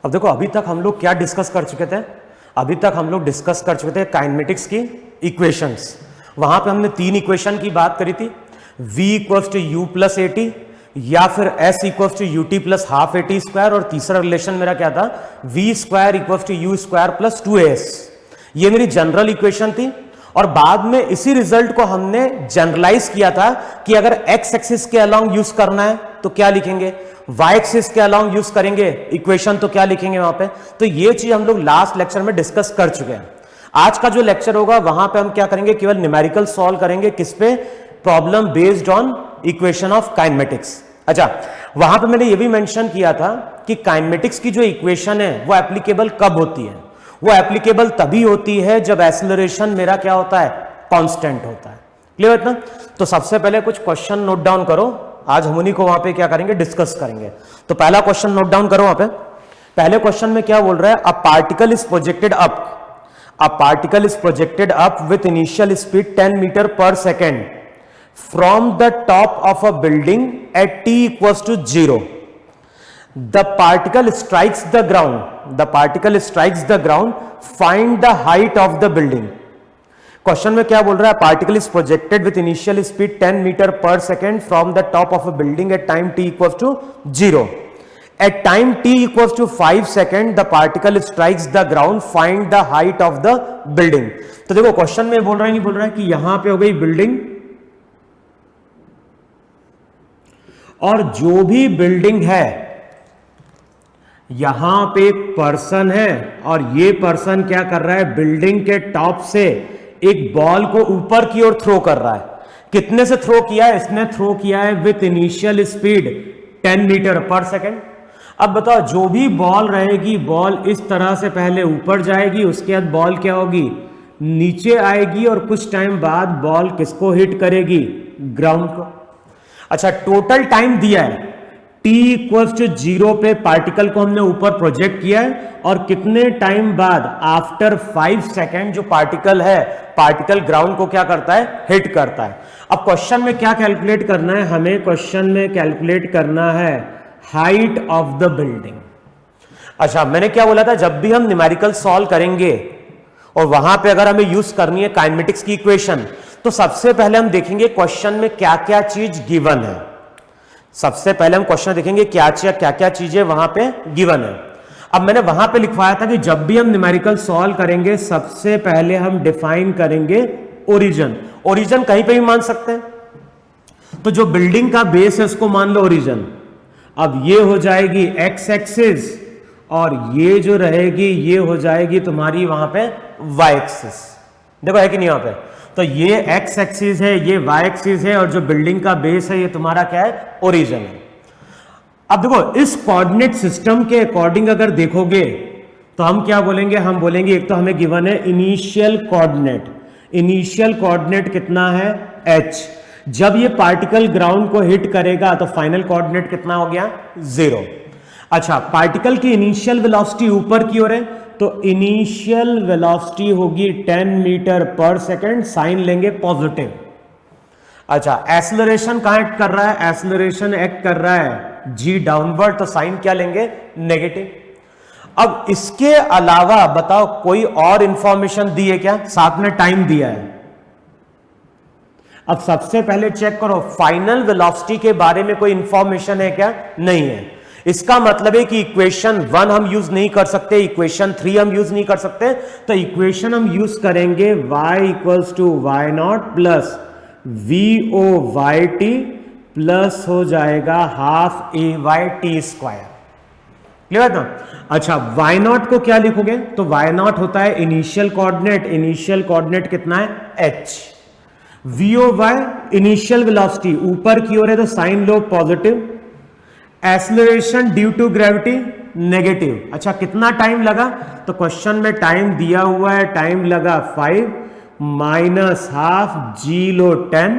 अब देखो, अभी तक हम लोग क्या डिस्कस कर चुके थे? अभी तक हम लोग डिस्कस कर चुके थे काइनेमेटिक्स की इक्वेशंस। वहां पे हमने 3 इक्वेशन की बात करी थी, v equals to u plus a t, या फिर s equals to u t plus half a t square, और तीसरा रिलेशन मेरा क्या था, v square equals to u square plus 2as। ये मेरी जनरल इक्वेशन थी। और बाद में इसी रिजल्ट को हमने जनरलाइज किया था कि अगर x एक्सिस के अलोंग यूज करना है तो क्या लिखेंगे, y एक्सिस के अलोंग यूज करेंगे इक्वेशन तो क्या लिखेंगे वहां पे। तो ये चीज हम लोग लास्ट लेक्चर में डिस्कस कर चुके हैं। आज का जो लेक्चर होगा वहां पे हम क्या करेंगे, केवल न्यूमेरिकल सॉल्व करेंगे। किस पे? Problem based on equation of kinematics. अच्छा, वहां पे मैंने ये भी मेंशन किया था कि काइनेमेटिक्स की जो इक्वेशन है वो एप्लीकेबल कब होती है। वो एप्लीकेबल तभी होती है जब एक्सेलरेशन मेरा क्या होता है, कांस्टेंट होता है। क्लियर है इतना? तो सबसे पहले कुछ क्वेश्चन नोट डाउन करो, आज हम उन्हीं को वहां पे क्या करेंगे, डिस्कस करेंगे। तो पहला क्वेश्चन नोट डाउन करो वहां पे। पहले क्वेश्चन में क्या बोल रहा है, a particle is projected up, a particle is projected up with initial speed 10 metre पर second from the top of a building at t equals to 0. The particle strikes the ground. The particle strikes the ground. Find the height of the building. Question में क्या बोल रहा है, particle is projected with initial speed 10 metre पर second from the top of a building at time t equals to 0. At time t equals to 5 second the particle strikes the ground. Find the height of the building. तो देखो question में बोल रहा है, नहीं बोल रहा है कि यहां पे हो गई बिल्डिंग, और जो भी बिल्डिंग है यहां पे एक पर्सन है, और ये पर्सन क्या कर रहा है, बिल्डिंग के टॉप से एक बॉल को ऊपर की ओर थ्रो कर रहा है। कितने से थ्रो किया है? इसने थ्रो किया है विथ इनिशियल स्पीड 10 मीटर पर सेकेंड। अब बताओ, जो भी बॉल रहेगी, बॉल इस तरह से पहले ऊपर जाएगी, उसके बाद बॉल क्या होगी, नीचे आएगी, और कुछ टाइम बाद बॉल किसको हिट करेगी, ग्राउंड को। अच्छा, टोटल टाइम दिया है t इक्वल्स टू 0 पे पार्टिकल को हमने ऊपर प्रोजेक्ट किया है, और कितने टाइम बाद, आफ्टर 5 सेकेंड जो पार्टिकल है, पार्टिकल ग्राउंड को क्या करता है, हिट करता है। अब क्वेश्चन में क्या कैलकुलेट करना है हमें, क्वेश्चन में कैलकुलेट करना है हाइट ऑफ द बिल्डिंग। अच्छा, मैंने क्या बोला था, जब भी हम न्यूमेरिकल सॉल्व करेंगे और वहां पे अगर हमें यूज करनी है काइनेमेटिक्स की इक्वेशन, तो सबसे पहले हम देखेंगे क्वेश्चन में क्या क्या चीज गिवन है। सबसे पहले हम क्वेश्चन देखेंगे क्या क्या चीजें वहां पे गिवन है। अब मैंने वहां पे लिखवाया था कि जब भी हम न्यूमेरिकल सॉल्व करेंगे सबसे पहले हम डिफाइन करेंगे ओरिजिन। ओरिजिन कहीं पे भी मान सकते हैं, तो जो बिल्डिंग का बेस है उसको मान लो ओरिजिन। अब ये हो जाएगी एक्स एक्सिस, और ये जो रहेगी ये हो जाएगी तुम्हारी वहां पे वाई एक्सिस। देखो है कि नहीं वहां पे, तो ये एक्स एक्सिस है, ये वाई एक्सिस है, और जो बिल्डिंग का बेस है ये तुम्हारा क्या है, ओरिजिन है। अब देखो, इस कोऑर्डिनेट सिस्टम के अकॉर्डिंग अगर देखोगे तो हम क्या बोलेंगे, हम बोलेंगे एक तो हमें गिवन है इनिशियल कोऑर्डिनेट। इनिशियल कोऑर्डिनेट कितना है, h। जब ये पार्टिकल ग्राउंड को हिट करेगा तो फाइनल कोऑर्डिनेट कितना हो गया, 0। अच्छा, पार्टिकल की इनिशियल वेलोसिटी ऊपर की ओर है, तो इनिशियल वेलोसिटी होगी 10 मीटर पर सेकेंड, साइन लेंगे पॉजिटिव। अच्छा, एक्सेलरेशन कहां एक्ट कर रहा है, एक्सेलरेशन एक्ट कर रहा है g डाउनवर्ड, तो साइन क्या लेंगे, नेगेटिव। अब इसके अलावा बताओ कोई और इंफॉर्मेशन दी है क्या, साथ में टाइम दिया है। अब सबसे पहले चेक करो फाइनल वेलोसिटी के बारे में कोई इंफॉर्मेशन है क्या, नहीं है। इसका मतलब है कि इक्वेशन 1 हम यूज नहीं कर सकते, इक्वेशन 3 हम यूज नहीं कर सकते, तो इक्वेशन हम यूज करेंगे y equals to y not plus v o y t plus हो जाएगा half a y t square. Clear है ना? अच्छा, वाई नॉट को क्या लिखोगे, तो वाई नॉट होता है इनिशियल कोऑर्डिनेट। इनिशियल कोऑर्डिनेट कितना है, h। V o y initial velocity ऊपर की ओर है, तो साइन लो positive. Acceleration due to gravity negative. अच्छा, कितना टाइम लगा, तो क्वेश्चन में टाइम दिया हुआ है, टाइम लगा 5 माइनस हाफ जी लो 10,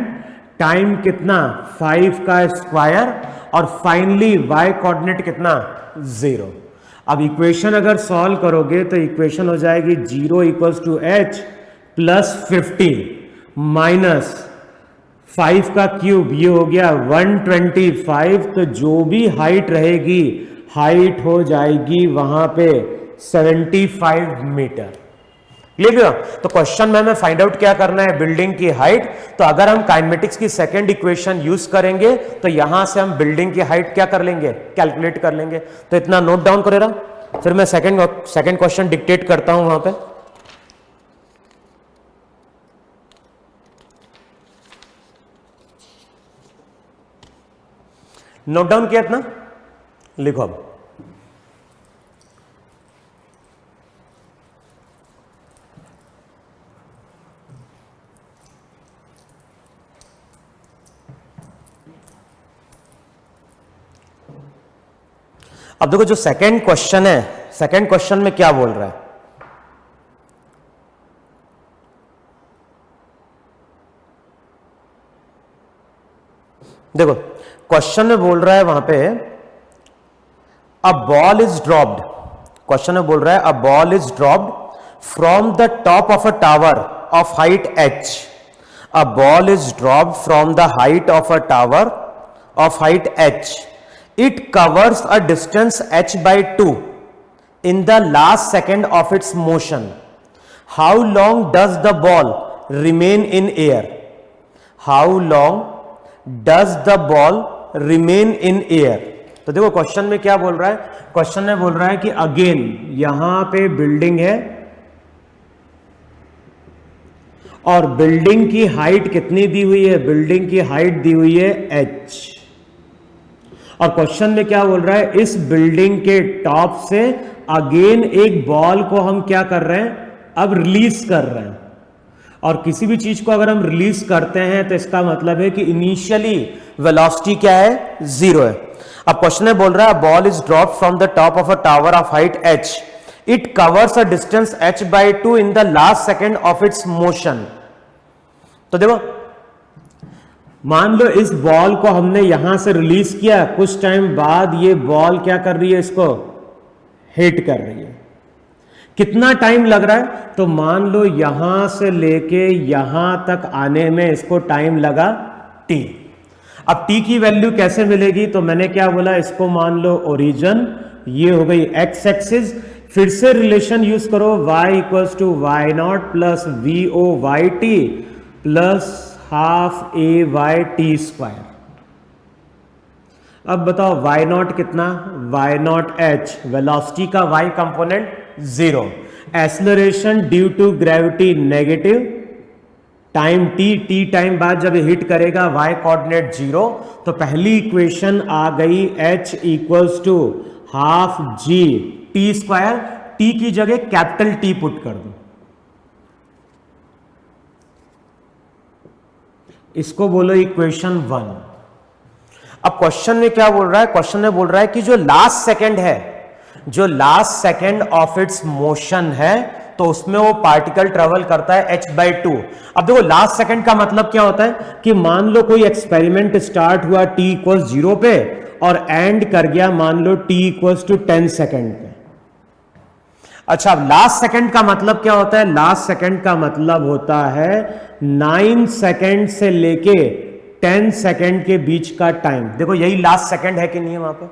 टाइम कितना 5 का स्क्वायर, और फाइनली y कोऑर्डिनेट कितना 0। अब इक्वेशन अगर सॉल्व करोगे तो इक्वेशन हो जाएगी 0 equals to h plus 50 minus 5 का क्यूब, ये हो गया 125। तो जो भी हाइट रहेगी, हाइट हो जाएगी वहां पे 75 मीटर। क्लियर? तो क्वेश्चन में हमें फाइंड आउट क्या करना है, बिल्डिंग की हाइट। तो अगर हम काइनेमेटिक्स की सेकंड इक्वेशन यूज करेंगे तो यहां से हम बिल्डिंग की हाइट क्या कर लेंगे, कैलकुलेट कर लेंगे। तो इतना नोट डाउन करेगा, फिर मैं सेकंड क्वेश्चन डिक्टेट करता हूं वहां पे। नोट डाउन किया इतना, लिखो अब। अब देखो जो सेकंड क्वेश्चन है, सेकंड क्वेश्चन में क्या बोल रहा है, देखो क्वेश्चन में बोल रहा है वहां पे a ball is dropped, question में बोल रहा है a ball is dropped from the top of a tower of height h। A ball is dropped from the height of a tower of height h। It covers a distance h by 2 in the last second of its motion. How long does the ball remain in air? How long does the ball remain in air? तो देखो question में क्या बोल रहा है, question में बोल रहा है कि अगेन यहां पे बिल्डिंग है और बिल्डिंग की हाइट कितनी दी हुई है, बिल्डिंग की हाइट दी हुई है h। और क्वेश्चन में क्या बोल रहा है, इस बिल्डिंग के टॉप से अगेन एक बॉल को हम क्या कर रहे हैं, अब रिलीज कर रहे हैं। और किसी भी चीज को अगर हम रिलीज करते हैं तो इसका मतलब है कि इनिशियली वेलोसिटी क्या है, 0 है। अब क्वेश्चन में बोल रहा है ball is drop from the top of a tower of height h। It covers a distance h by 2 in the last second of its motion. तो देखो मान लो इस बॉल को हमने यहां से रिलीज किया, कुछ टाइम बाद ये बॉल क्या कर रही है, इसको हिट कर रही है। कितना टाइम लग रहा है, तो मान लो यहां से लेके यहां तक आने में इसको टाइम लगा t। अब t की वैल्यू कैसे मिलेगी, तो मैंने क्या बोला, इसको मान लो ओरिजिन, ये हो गई x एक्सिस, फिर से रिलेशन यूज करो y equals to y not plus v o y t plus half a y t square. अब बताओ y नॉट कितना, y नॉट h, वेलोसिटी का y component 0, acceleration due to gravity negative, time t time बाद जब hit करेगा y coordinate 0। तो पहली equation आ गई h equals to half g t square, t की जगह कैपिटल T पुट कर दो, इसको बोलो इक्वेशन 1। अब क्वेश्चन में क्या बोल रहा है, क्वेश्चन में बोल रहा है कि जो लास्ट सेकंड है, जो last second of its motion है, तो उसमें वो पार्टिकल ट्रेवल करता है h by 2। अब देखो लास्ट सेकंड का मतलब क्या होता है कि मान लो कोई एक्सपेरिमेंट स्टार्ट हुआ t इक्वल्स 0 पे और एंड कर गया मान लो t इक्वल्स टू 10 सेकंड पे। अच्छा, अब लास्ट सेकंड का मतलब क्या होता है, लास्ट सेकंड का मतलब होता है 9 सेकंड से लेके 10 सेकंड के बीच का टाइम। देखो यही लास्ट सेकंड है कि नहीं है वहां पे,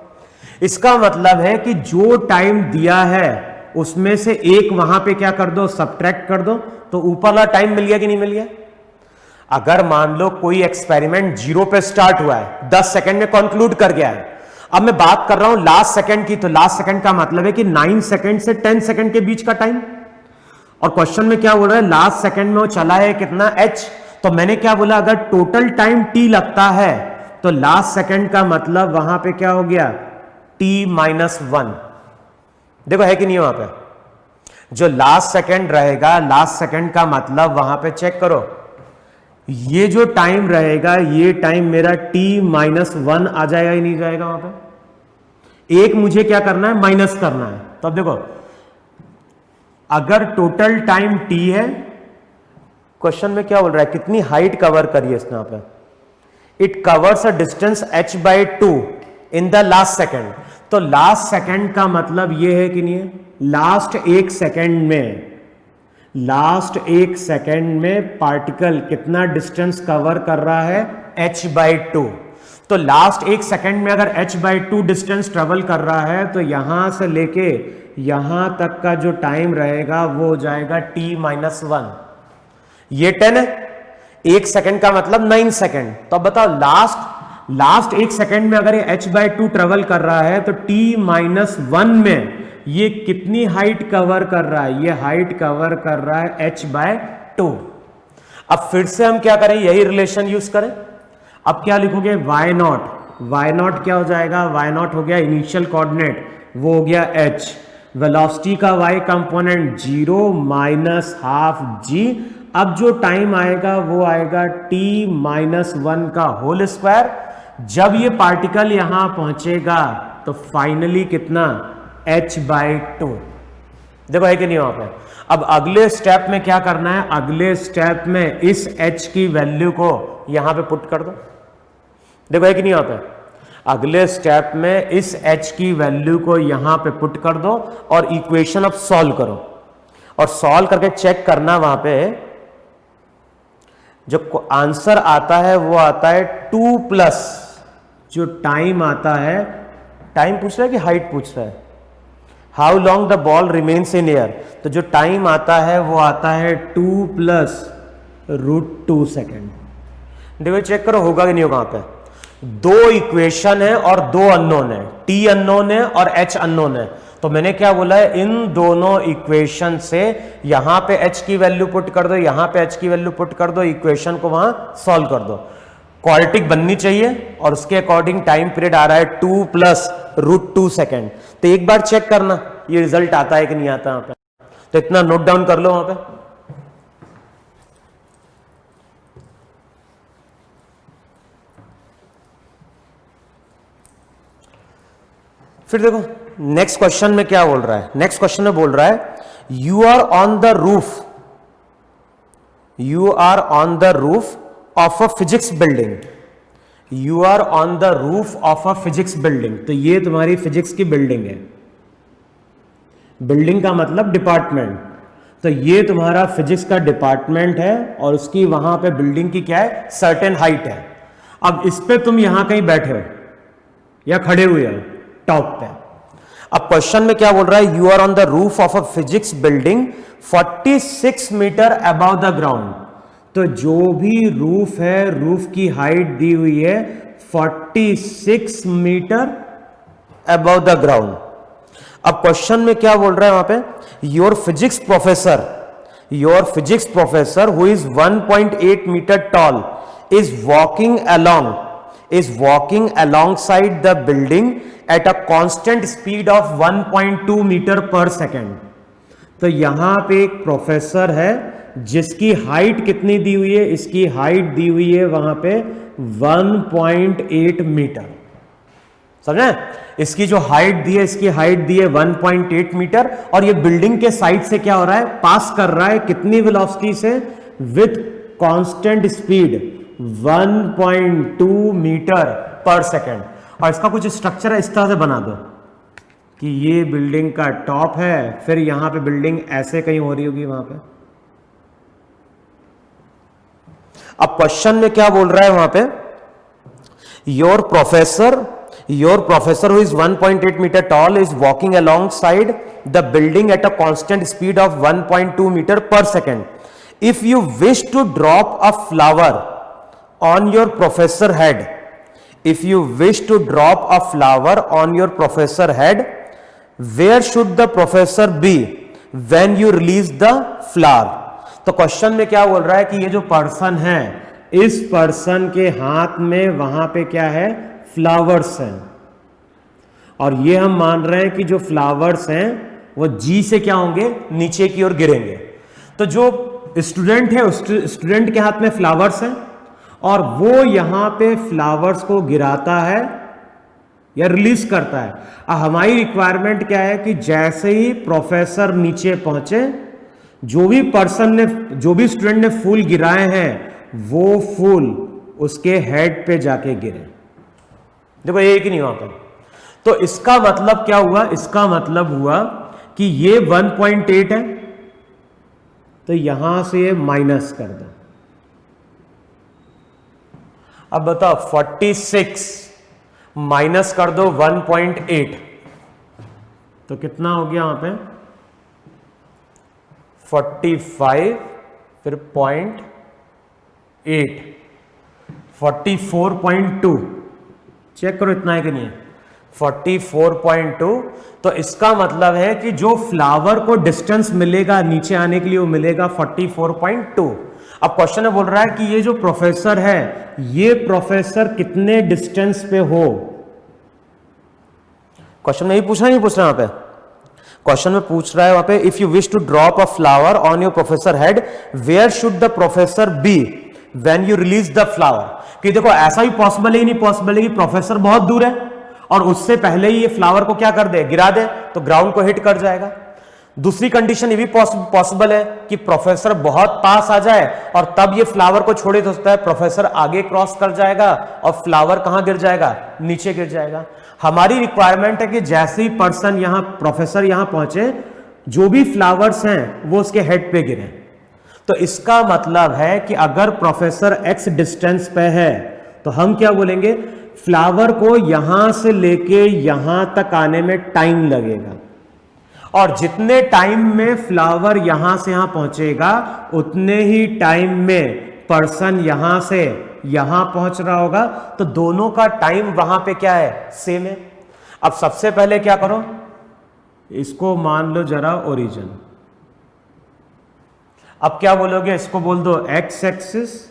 इसका मतलब है कि जो टाइम दिया है उसमें से एक वहां पे क्या कर दो, सब्ट्रैक्ट कर दो, तो ऊपर वाला टाइम मिल गया कि नहीं मिल गया। अगर मान लो कोई एक्सपेरिमेंट 0 पे स्टार्ट हुआ है, 10 सेकंड में कंक्लूड कर गया है, अब मैं बात कर रहा हूं लास्ट सेकंड की, तो लास्ट सेकंड का मतलब है कि 9 सेकंड से 10 सेकंड के बीच का टाइम। और क्वेश्चन में क्या बोल रहा है, लास्ट सेकंड में वो चला है कितना h। तो मैंने क्या बोला, अगर टोटल टाइम t लगता है तो लास्ट सेकंड का मतलब वहां पे क्या हो गया, t-1। देखो है कि नहीं वहां पे, जो लास्ट सेकंड रहेगा, लास्ट सेकंड का मतलब वहां पे चेक करो, ये जो टाइम रहेगा, ये टाइम मेरा t-1 आ जाएगा ही नहीं जाएगा वहां पे, एक मुझे क्या करना है, माइनस करना है। तो अब देखो अगर टोटल टाइम t है, क्वेश्चन में क्या बोल रहा है, कितनी हाइट कवर करी है इसने यहां पे, it covers a distance h by 2 in the last second. तो लास्ट सेकेंड का मतलब ये है कि नहीं है, लास्ट एक सेकेंड में, लास्ट एक सेकेंड में पार्टिकल कितना डिस्टेंस कवर कर रहा है, h by 2। तो लास्ट 1 सेकेंड में अगर h/2 डिस्टेंस ट्रेवल कर रहा है तो यहां से लेके यहां तक का जो टाइम रहेगा वो हो जाएगा t-1। ये 10 है, 1 सेकेंड का मतलब 9 सेकेंड। तो अब बताओ लास्ट 1 सेकेंड में अगर ये h/2 ट्रेवल कर रहा है तो t-1 में ये कितनी हाइट कवर कर रहा है? ये हाइट कवर कर रहा है h/2। अब फिर से हम क्या करें, यही रिलेशन यूज करें। अब क्या लिखोगे, y0 क्या हो जाएगा, y0 हो गया इनिशियल कोऑर्डिनेट, वो हो गया h। वेलोसिटी का y component 0 minus half g। अब जो टाइम आएगा वो आएगा t-1 का होल स्क्वायर। जब ये पार्टिकल यहां पहुंचेगा तो फाइनली कितना, h/2। देखो है कि नहीं वहां पे। अब अगले स्टेप में क्या करना है, अगले स्टेप में इस h की वैल्यू को यहां पे पुट कर दो। देखो है कि नहीं वहां पे। अगले स्टेप में इस h की वैल्यू को यहां पे पुट कर दो और इक्वेशन अब सॉल्व करो। और सॉल्व करके चेक करना, वहां पे जो आंसर आता है वो आता है 2+ जो टाइम आता है, टाइम पूछ रहा है कि हाइट पूछ रहा है, how long the ball remains in air. तो जो टाइम आता है वो आता है 2 + √2 सेकेंड। देखो चेक करो होगा कि नहीं होगा। वहां पे 2 इक्वेशन है और 2 अननोन है, t अननोन है और h अननोन है। तो मैंने क्या बोला है, इन दोनों इक्वेशन से यहां पे h की वैल्यू पुट कर दो, यहां पे h की वैल्यू पुट कर दो, इक्वेशन को वहां सॉल्व कर दो। क्वाड्रेटिक बननी चाहिए और उसके अकॉर्डिंग टाइम पीरियड आ रहा है 2 + √2 सेकेंड। तो एक बार चेक करना ये रिजल्ट आता है कि नहीं आता वहां पे। तो इतना नोट डाउन कर लो वहां पे। फिर देखो नेक्स्ट क्वेश्चन में क्या बोल रहा है। नेक्स्ट क्वेश्चन में बोल रहा है you are on the roof of a physics building. You are on the roof of a physics building. तो ये तुम्हारी फिजिक्स की बिल्डिंग है। बिल्डिंग का मतलब डिपार्टमेंट। तो ये तुम्हारा फिजिक्स का डिपार्टमेंट है और उसकी वहां पे बिल्डिंग की क्या है, सर्टेन हाइट है। अब इस पे तुम यहां कहीं बैठे हो या खड़े हुए हो टॉप पे। अब क्वेश्चन में क्या बोल रहा है, you are on the roof of a physics building 46 metre above the ground. तो जो भी रूफ है, रूफ की हाइट दी हुई है 46 मीटर अबव द ग्राउंड। अब क्वेश्चन में क्या बोल रहा है वहां पे, your physics professor who is 1.8 metre tall is walking alongside the building at a constant speed of 1.2 metre पर सेकेंड। तो यहां पे एक प्रोफेसर है जिसकी हाइट कितनी दी हुई है, इसकी हाइट दी हुई है वहां पे 1.8 मीटर। समझे, इसकी जो हाइट दी है, इसकी हाइट दी है 1.8 मीटर। और ये बिल्डिंग के साइड से क्या हो रहा है, पास कर रहा है कितनी वेलोसिटी से, विथ कांस्टेंट स्पीड 1.2 मीटर पर सेकेंड। और इसका कुछ स्ट्रक्चर है, इस तरह से बना दो कि ये बिल्डिंग का टॉप है, फिर यहां पे बिल्डिंग ऐसे कहीं हो रही होगी वहां पे। अब क्वेश्चन में क्या बोल रहा है वहां पे, your professor who is 1.8 metre tall is walking alongside the building at a constant speed of 1.2 metre पर second. If you wish to drop a flower on your professor head, where should the professor be when you release the flower? तो question में क्या बोल रहा है कि ये जो पर्सन है, इस पर्सन के हाथ में वहां पे क्या है, फ्लावर्स हैं। और ये हम मान रहे हैं कि जो फ्लावर्स हैं वो जी से क्या होंगे, नीचे की ओर गिरेंगे। तो जो स्टूडेंट है, स्टूडेंट के हाथ में फ्लावर्स हैं और वो यहां पे फ्लावर्स को गिराता है या रिलीज करता है। हमारी रिक्वायरमेंट क्या है कि जैसे ही प्रोफेसर नीचे पहुंचे, जो भी स्टूडेंट ने फूल गिराए हैं वो फूल उसके हेड पे जाके गिरे। देखो एक ही नहीं वहां पर। तो इसका मतलब क्या हुआ, इसका मतलब हुआ कि ये 1.8 है तो यहां से माइनस कर दो। अब बताओ 46 माइनस कर दो 1.8 तो कितना हो गया वहां पे 45 फिर 0.8 44.2 चेक करो इतना है कि नहीं है 44.2 तो इसका मतलब है कि जो फ्लावर को डिस्टेंस मिलेगा नीचे आने के लिए वो मिलेगा 44.2। अब क्वेश्चन में बोल रहा है कि ये जो प्रोफेसर है ये प्रोफेसर कितने डिस्टेंस पे हो। क्वेश्चन में ही पूछना नहीं पूछ रहा यहां पे क्वेश्चन में पूछ रहा है वहां पे if you wish to drop a flower on your professor head where should the professor be when you release the flower. कि देखो ऐसा भी पॉसिबल है नहीं पॉसिबल है कि प्रोफेसर बहुत दूर है और उससे पहले ही ये फ्लावर को क्या कर दे गिरा दे तो ग्राउंड को हिट कर जाएगा। दूसरी कंडीशन ये भी पॉसिबल है कि प्रोफेसर बहुत पास आ जाए और तब ये फ्लावर को छोड़े तो सकता है प्रोफेसर आगे क्रॉस कर जाएगा और फ्लावर कहां गिर जाएगा नीचे गिर जाएगा। हमारी रिक्वायरमेंट है कि जैसे ही पर्सन यहां प्रोफेसर यहां पहुंचे जो भी फ्लावर्स हैं वो उसके हेड पे गिरे। तो इसका मतलब है कि अगर प्रोफेसर एक्स डिस्टेंस पे है तो हम क्या बोलेंगे फ्लावर को यहां से लेके यहां तक आने में टाइम लगेगा और जितने टाइम में फ्लावर यहां से यहां पहुंचेगा उतने ही टाइम में पर्सन यहां से यहां पहुंच रहा होगा। तो दोनों का टाइम वहां पे क्या है सेम है। अब सबसे पहले क्या करो इसको मान लो जरा ओरिजिन। अब क्या बोलोगे इसको बोल दो एक्स एक्सिस।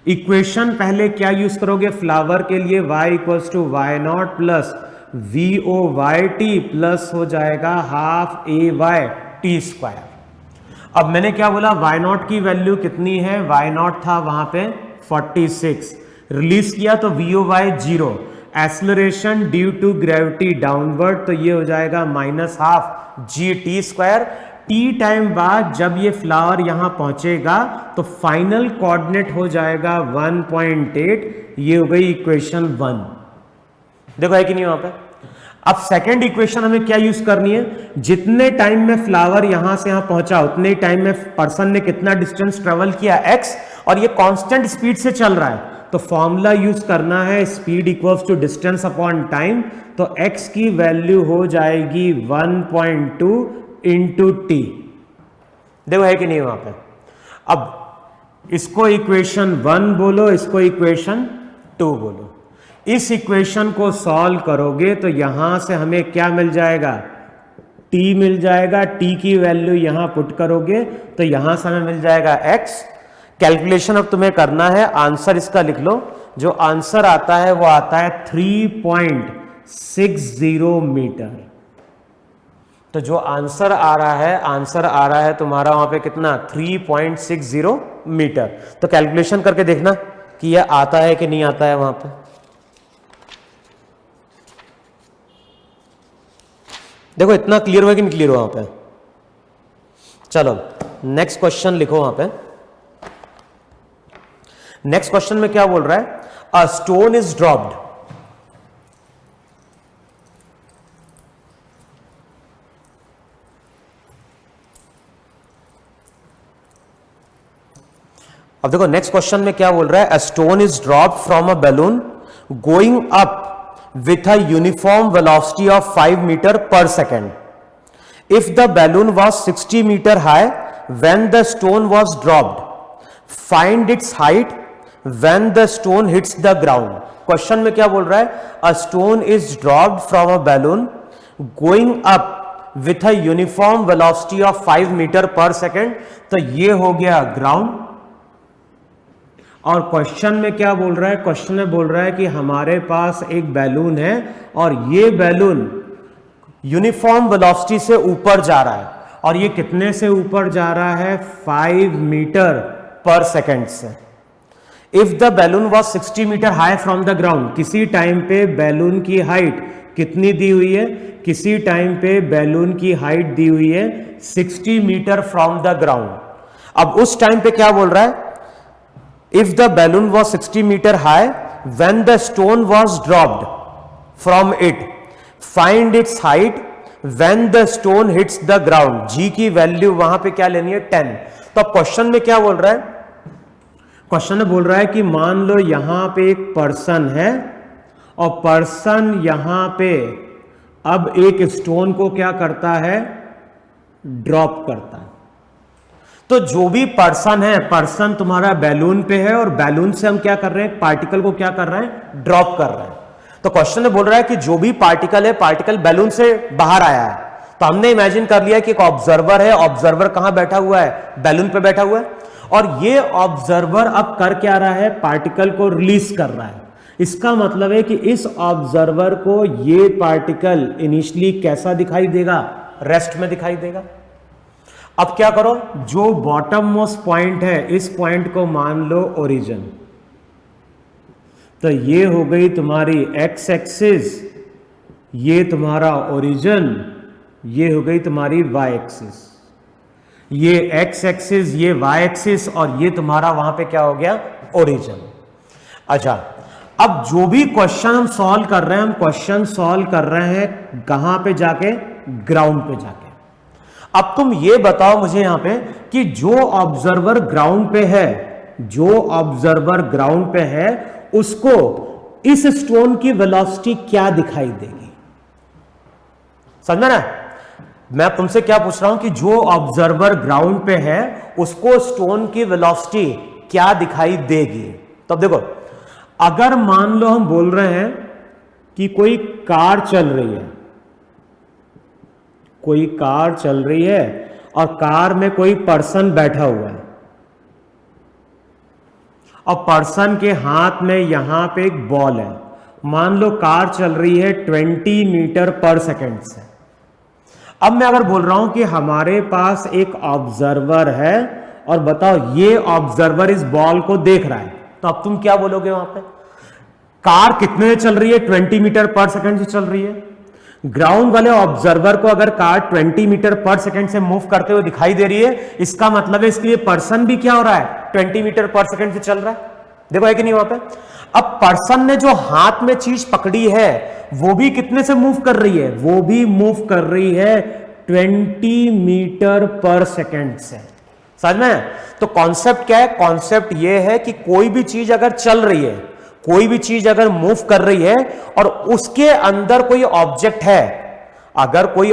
इक्वेशन पहले क्या यूज करोगे फ्लावर के लिए y equals to y not plus v o y t plus हो जाएगा half a y t square. अब मैंने क्या बोला वाई नॉट की वैल्यू कितनी है वाई नॉट था वहां पे 46 रिलीज किया तो v o y 0 acceleration due to gravity downward तो ये हो जाएगा minus half g t square. T time बाद जब ये फ्लावर यहां पहुंचेगा तो फाइनल कोऑर्डिनेट हो जाएगा 1.8 ये हो गई इक्वेशन 1। देखो है कि नहीं वहां पे। अब सेकेंड इक्वेशन हमें क्या यूज करनी है जितने टाइम में फ्लावर यहां से यहां पहुंचा उतने टाइम में पर्सन ने कितना डिस्टेंस ट्रेवल किया x और ये कांस्टेंट स्पीड से चल रहा है तो फॉर्मूला यूज करना है speed equals to distance upon time. तो x की वैल्यू हो जाएगी 1.2 इंटू टी। देखो है कि नहीं वहां पे। अब इसको इक्वेशन 1 बोलो इसको इक्वेशन 2 बोलो। इस इक्वेशन को सॉल्व करोगे तो यहां से हमें क्या मिल जाएगा t मिल जाएगा। t की वैल्यू यहां पुट करोगे तो यहां से हमें मिल जाएगा x। कैलकुलेशन अब तुम्हें करना है आंसर इसका लिख लो। जो आंसर आता है वो आता है 3.60 मीटर। तो जो आंसर आ रहा है तुम्हारा वहां पे कितना 3.60 मीटर। तो कैलकुलेशन करके देखना कि यह आता है कि नहीं आता है वहां पे। देखो इतना क्लियर हुआ कि नहीं क्लियर हुआ वहां पे। चलो नेक्स्ट क्वेश्चन लिखो वहां पे। नेक्स्ट क्वेश्चन में क्या बोल रहा है अ स्टोन इज ड्रॉप्ड अब देखो नेक्स्ट क्वेश्चन में क्या बोल रहा है a stone is dropped from a balloon going up with a uniform velocity of 5 meter per second. If the balloon was 60 meter high when the stone was dropped, find its height when the stone hits the ground. Question में क्या बोल रहा है a stone is dropped from a balloon going up with a uniform velocity of 5 meter per second. तो ये हो गया ground. और क्वेश्चन में क्या बोल रहा है क्वेश्चन में बोल रहा है कि हमारे पास एक बैलून है और ये बैलून यूनिफॉर्म वेलोसिटी से ऊपर जा रहा है और ये कितने से ऊपर जा रहा है 5 मीटर पर सेकेंड से। If the balloon was 60 metre high from the ground किसी टाइम पे बैलून की हाइट कितनी दी हुई है किसी टाइम पे बैलून की हाइट दी हुई है 60 मीटर फ्रॉम द ग्राउंड। अब उस टाइम पे क्या बोल रहा है if the balloon was 60 meter high when the stone was dropped from it find its height when the stone hits the ground। g की वैल्यू वहां पे क्या लेनी है 10। तो क्वेश्चन में क्या बोल रहा है क्वेश्चन में बोल रहा है कि मान लो यहां पे एक पर्सन है और पर्सन यहां पे अब एक स्टोन को क्या करता है, ड्रॉप करता है। तो जो भी पर्सन है, पर्सन तुम्हारा बैलून पे है और बैलून से हम क्या कर रहे हैं, पार्टिकल को क्या कर रहे हैं, ड्रॉप कर रहे हैं। तो क्वेश्चन में बोल रहा है कि जो भी पार्टिकल है, पार्टिकल बैलून से बाहर आया है। तो हमने इमेजिन कर लिया कि एक ऑब्जर्वर है, ऑब्जर्वर कहां बैठा हुआ है, बैलून पे बैठा हुआ है, और ये ऑब्जर्वर अब कर क्या रहा है, पार्टिकल को रिलीज कर रहा है। इसका मतलब है कि इस ऑब्जर्वर को ये पार्टिकल इनिशियली कैसा दिखाई देगा, रेस्ट में दिखाई देगा। अब क्या करो, जो बॉटम मोस्ट पॉइंट है, इस पॉइंट को मान लो ओरिजिन। तो ये हो गई तुम्हारी एक्स एक्सिस, ये तुम्हारा ओरिजिन, ये हो गई तुम्हारी वाई एक्सिस। ये एक्स एक्सिस, ये वाई एक्सिस, और ये तुम्हारा वहां पे क्या हो गया, ओरिजिन। अच्छा, अब जो भी क्वेश्चन हम सॉल्व कर रहे हैं, हम क्वेश्चन सॉल्व कर रहे हैं कहां पे जाके, ग्राउंड पे जाके। अब तुम ये बताओ मुझे यहां पे कि जो ऑब्जर्वर ग्राउंड पे है, जो ऑब्जर्वर ग्राउंड पे है, उसको इस स्टोन की वेलोसिटी क्या दिखाई देगी। समझ ना, मैं तुमसे क्या पूछ रहा हूं कि जो ऑब्जर्वर ग्राउंड पे है उसको स्टोन की वेलोसिटी क्या दिखाई देगी। तब देखो, अगर मान लो हम बोल रहे हैं कि कोई कार चल रही है, कोई कार चल रही है और कार में कोई पर्सन बैठा हुआ है, और पर्सन के हाथ में यहां पे एक बॉल है। मान लो कार चल रही है 20 मीटर पर सेकेंड से। अब मैं अगर बोल रहा हूं कि हमारे पास एक ऑब्जर्वर है और बताओ ये ऑब्जर्वर इस बॉल को देख रहा है, तो अब तुम क्या बोलोगे वहां पे, कार कितने में चल रही है, 20 मीटर पर सेकेंड से चल रही है। ग्राउंड वाले ऑब्जर्वर को अगर कार 20 मीटर पर सेकेंड से मूव करते हुए दिखाई दे रही है, इसका मतलब है इसके लिए पर्सन भी क्या हो रहा है, 20 मीटर पर सेकेंड से चल रहा है। देखो है कि नहीं वहां पे। अब पर्सन ने जो हाथ में चीज पकड़ी है वो भी कितने से मूव कर रही है, वो भी मूव कर रही है 20 मीटर पर सेकेंड से। समझ में। तो कॉन्सेप्ट क्या है, कॉन्सेप्ट ये है कि कोई भी चीज अगर चल रही है, कोई भी चीज अगर मूव कर रही है और उसके अंदर कोई ऑब्जेक्ट है, अगर कोई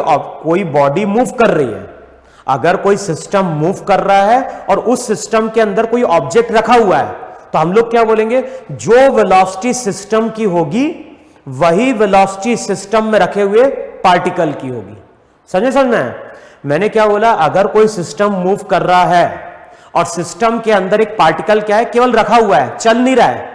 बॉडी मूव कर रही है, अगर कोई सिस्टम मूव कर रहा है और उस सिस्टम के अंदर कोई ऑब्जेक्ट रखा हुआ है, तो हम लोग क्या बोलेंगे, जो वेलोसिटी सिस्टम की होगी वही वेलोसिटी सिस्टम में रखे हुए पार्टिकल की होगी। समझना है। मैंने क्या बोला, अगर कोई सिस्टम मूव कर रहा है और सिस्टम के अंदर एक पार्टिकल क्या है, केवल रखा हुआ है, चल नहीं रहा है,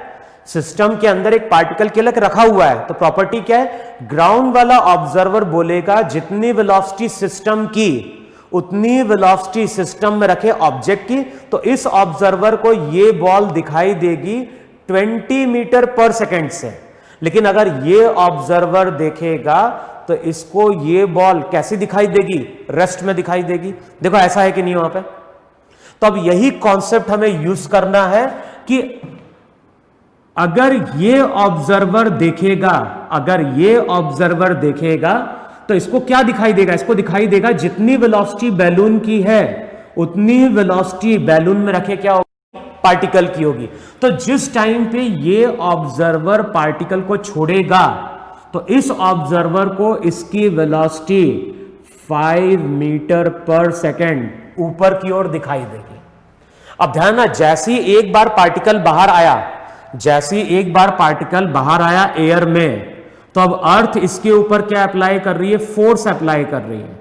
सिस्टम के अंदर एक पार्टिकल केवल रखा हुआ है, तो प्रॉपर्टी क्या है, ग्राउंड वाला ऑब्जर्वर बोलेगा जितनी वेलोसिटी सिस्टम की उतनी वेलोसिटी सिस्टम में रखे ऑब्जेक्ट की। तो इस ऑब्जर्वर को ये बॉल दिखाई देगी 20 मीटर पर सेकेंड से। लेकिन अगर ये ऑब्जर्वर देखेगा तो इसको ये बॉल कैसी दिखाई देगी, रेस्ट में दिखाई देगी। देखो ऐसा है कि नहीं वहां पे। तो अब यही कॉन्सेप्ट हमें यूज करना है कि अगर ये ऑब्जर्वर देखेगा, अगर ये ऑब्जर्वर देखेगा तो इसको क्या दिखाई देगा, इसको दिखाई देगा जितनी वेलोसिटी बैलून की है उतनी वेलोसिटी बैलून में रखे क्या होगी, पार्टिकल की होगी। तो जिस टाइम पे ये ऑब्जर्वर पार्टिकल को छोड़ेगा तो इस ऑब्जर्वर को इसकी वेलोसिटी 5 मीटर पर सेकेंड ऊपर की ओर दिखाई देगी। अब ध्यान ना, जैसे ही एक बार पार्टिकल बाहर आया, जैसे ही एक बार पार्टिकल बाहर आया एयर में, तो अब अर्थ इसके ऊपर क्या अप्लाई कर रही है, फोर्स अप्लाई कर रही है।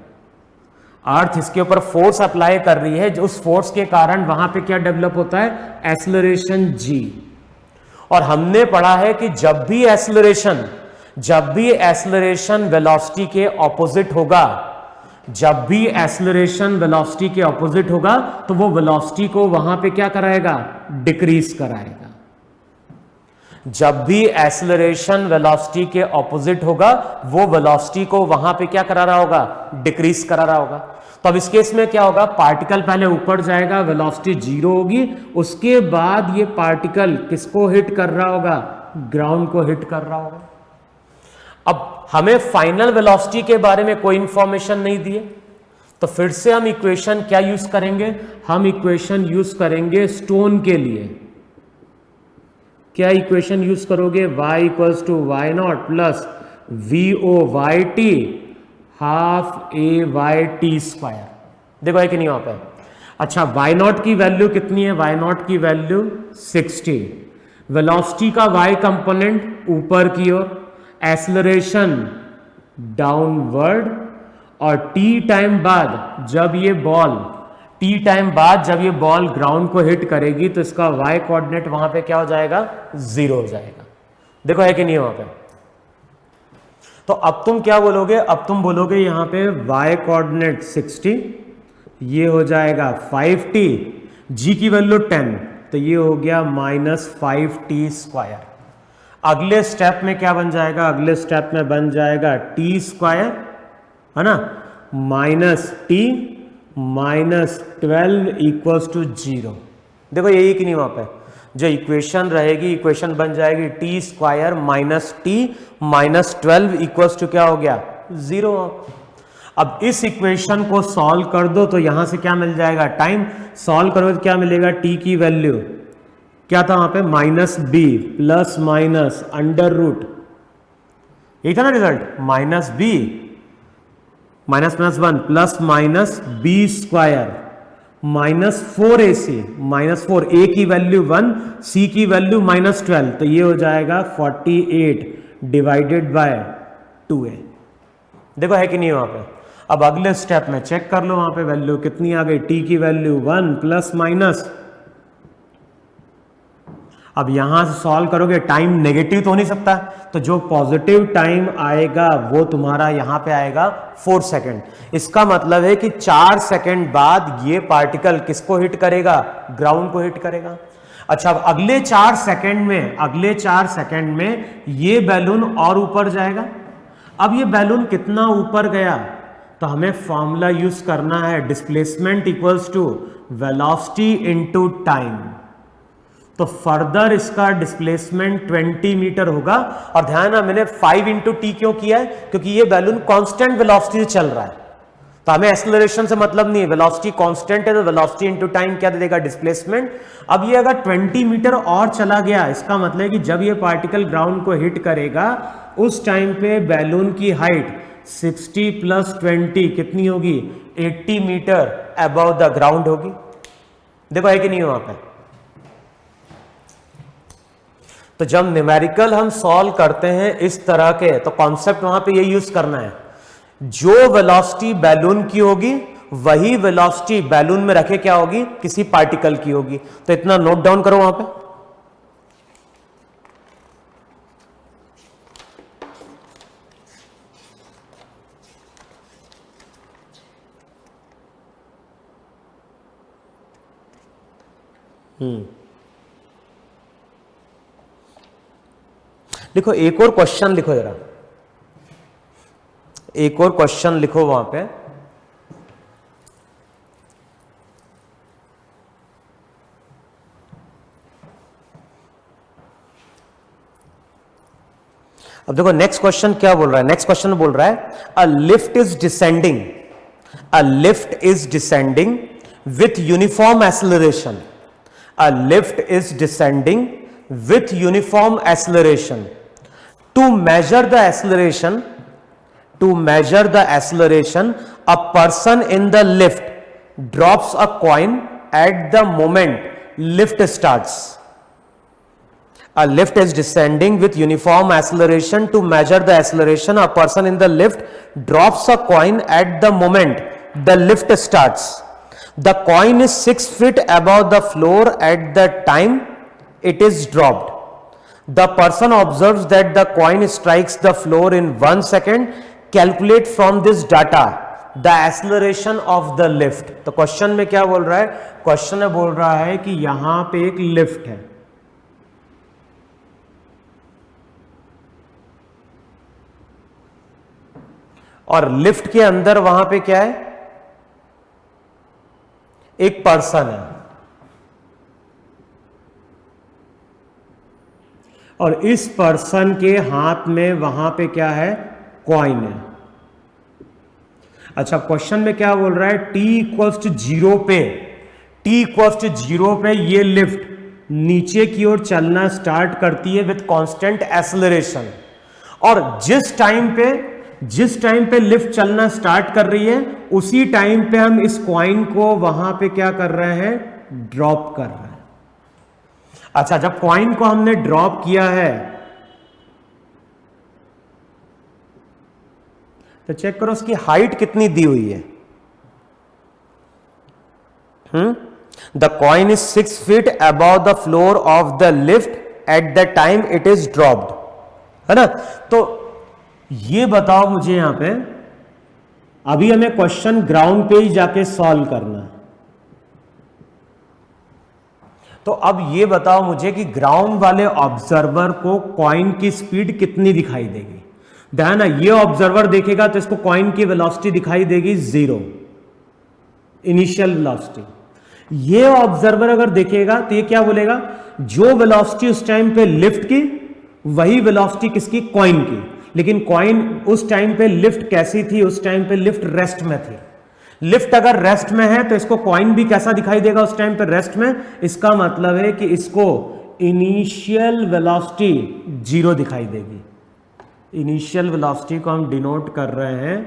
अर्थ इसके ऊपर फोर्स अप्लाई कर रही है, जो उस फोर्स के कारण वहां पे क्या डेवलप होता है, एक्सेलरेशन जी। और हमने पढ़ा है कि जब भी एक्सेलरेशन वेलोसिटी के ऑपोजिट होगा, जब भी एक्सेलरेशन वेलोसिटी के ऑपोजिट होगा तो वो वेलोसिटी को वहां पे क्या कराएगा, डिक्रीज कराएगा। जब भी एक्सेलरेशन वेलोसिटी के ऑपोजिट होगा वो वेलोसिटी को वहां पे क्या करा रहा होगा, डिक्रीज करा रहा होगा। तो अब इस केस में क्या होगा, पार्टिकल पहले ऊपर जाएगा, वेलोसिटी 0 होगी, उसके बाद ये पार्टिकल किसको हिट कर रहा होगा, ग्राउंड को हिट कर रहा होगा। अब हमें फाइनल वेलोसिटी के बारे में कोई इंफॉर्मेशन नहीं दी है, तो फिर से हम इक्वेशन क्या यूज करेंगे, हम इक्वेशन यूज करेंगे स्टोन के लिए। क्या इक्वेशन यूज करोगे, y equals to y not plus v o y t half a y t square. देखो है कि नहीं वहां पे। अच्छा वाई नॉट की वैल्यू कितनी है, वाई नॉट की वैल्यू 60, वेलोसिटी का y कंपोनेंट ऊपर की ओर, एक्सेलरेशन डाउनवर्ड, और t टाइम बाद जब ये बॉल ग्राउंड को हिट करेगी तो इसका y कोऑर्डिनेट वहां पे क्या हो जाएगा, 0 हो जाएगा। देखो है कि नहीं वहां पे। तो अब तुम क्या बोलोगे, अब तुम बोलोगे यहां पे y कोऑर्डिनेट 60, ये हो जाएगा 5t, g की वैल्यू 10, तो ये हो गया -5t स्क्वायर। अगले स्टेप में क्या बन जाएगा, अगले स्टेप में बन जाएगा t स्क्वायर, है ना, -t -12 इक्वल्स टू 0। देखो यही कि नहीं वहां पे जो इक्वेशन रहेगी, इक्वेशन बन जाएगी t square -t -12 equals to क्या हो गया, 0। अब इस इक्वेशन को सॉल्व कर दो तो यहां से क्या मिल जाएगा, टाइम सॉल्व करोगे तो क्या मिलेगा, t की वैल्यू क्या था वहां पे, -b plus minus under root, यही था ना result, -b -1 plus minus b square -4ac -4, a की वैल्यू 1, c की वैल्यू -12, तो ये हो जाएगा 48 डिवाइडेड बाय 2a। देखो है कि नहीं वहां पे। अब अगले स्टेप में चेक कर लो वहां पे वैल्यू कितनी आ गई, t की वैल्यू 1 प्लस माइनस, अब यहां से सॉल्व करोगे टाइम नेगेटिव तो हो नहीं सकता, तो जो पॉजिटिव टाइम आएगा वो तुम्हारा यहां पे आएगा 4 सेकेंड। इसका मतलब है कि 4 सेकेंड बाद ये पार्टिकल किसको हिट करेगा, ग्राउंड को हिट करेगा। अच्छा अब अगले 4 सेकेंड में ये बैलून और ऊपर जाएगा। अब ये बैलून कितना ऊपर गया, तो हमें फॉर्मूला यूज करना है, displacement equals to velocity into time. तो फर्दर इसका डिस्प्लेसमेंट 20 मीटर होगा। और ध्यान है मैंने 5 इंटू टी क्यों किया है, क्योंकि ये बैलून कांस्टेंट वेलोसिटी से चल रहा है, तो हमें एक्सेलरेशन से मतलब नहीं है, वेलोसिटी कांस्टेंट है तो वेलोसिटी इनटू टाइम क्या दे देगा, डिस्प्लेसमेंट। अब ये अगर 20 मीटर और चला गया, इसका मतलब है कि जब ये पार्टिकल ग्राउंड को हिट करेगा उस टाइम पे बैलून की हाइट 60 + 20 कितनी होगी, 80 मीटर अबव द ग्राउंड होगी। देखो है कि नहीं वहां पे। तो जब न्यूमेरिकल हम सॉल्व करते हैं इस तरह के, तो कॉन्सेप्ट वहां पे ये यूज करना है, जो वेलोसिटी बैलून की होगी वही वेलोसिटी बैलून में रखे क्या होगी, किसी पार्टिकल की होगी। तो इतना नोट डाउन करो वहां पे। लिखो एक और क्वेश्चन लिखो जरा, एक और क्वेश्चन लिखो वहां पे। अब देखो नेक्स्ट क्वेश्चन क्या बोल रहा है, नेक्स्ट क्वेश्चन बोल रहा है a lift is descending with uniform acceleration, a lift is descending with uniform acceleration. To measure the acceleration, a person in the lift drops a coin at the moment lift starts. A lift is descending with uniform acceleration. To measure the acceleration, a person in the lift drops a coin at the moment the lift starts. The coin is 6 feet above the floor at the time it is dropped. The person observes that the coin strikes the floor in 1 second. Calculate from this data the acceleration of the lift. तो question में क्या बोल रहा है, question में बोल रहा है कि यहां पे एक लिफ्ट है, और लिफ्ट के अंदर वहां पे क्या है, एक पर्सन है, और इस पर्सन के हाथ में वहां पे क्या है, कॉइन है। अच्छा क्वेश्चन में क्या बोल रहा है, t = 0 पे, t = 0 पे ये लिफ्ट नीचे की ओर चलना स्टार्ट करती है विथ कांस्टेंट एक्सेलरेशन, और जिस टाइम पे लिफ्ट चलना स्टार्ट कर रही है उसी टाइम पे हम इस कॉइन को वहां पे क्या कर रहे हैं, ड्रॉप कर रहे हैं। अच्छा, जब कॉइन को हमने ड्रॉप किया है तो चेक करो उसकी हाइट कितनी दी हुई है। The coin is 6 feet above the floor of the lift at the time it is dropped, है ना। तो ये बताओ मुझे यहां पे, अभी हमें क्वेश्चन ग्राउंड पे ही जाके सॉल्व करना है, तो अब ये बताओ मुझे कि ग्राउंड वाले ऑब्जर्वर को कॉइन की स्पीड कितनी दिखाई देगी। ध्यान है, ये ऑब्जर्वर देखेगा तो इसको कॉइन की वेलोसिटी दिखाई देगी 0, इनिशियल वेलोसिटी। ये ऑब्जर्वर अगर देखेगा तो ये क्या बोलेगा, जो वेलोसिटी उस टाइम पे लिफ्ट की वही वेलोसिटी किसकी, कॉइन की। लेकिन कॉइन उस टाइम पे लिफ्ट कैसी थी, उस टाइम पे लिफ्ट रेस्ट में थी। लिफ्ट अगर रेस्ट में है तो इसको कॉइन भी कैसा दिखाई देगा उस टाइम पे, रेस्ट में। इसका मतलब है कि इसको इनिशियल वेलोसिटी 0 दिखाई देगी। इनिशियल वेलोसिटी को हम डिनोट कर रहे हैं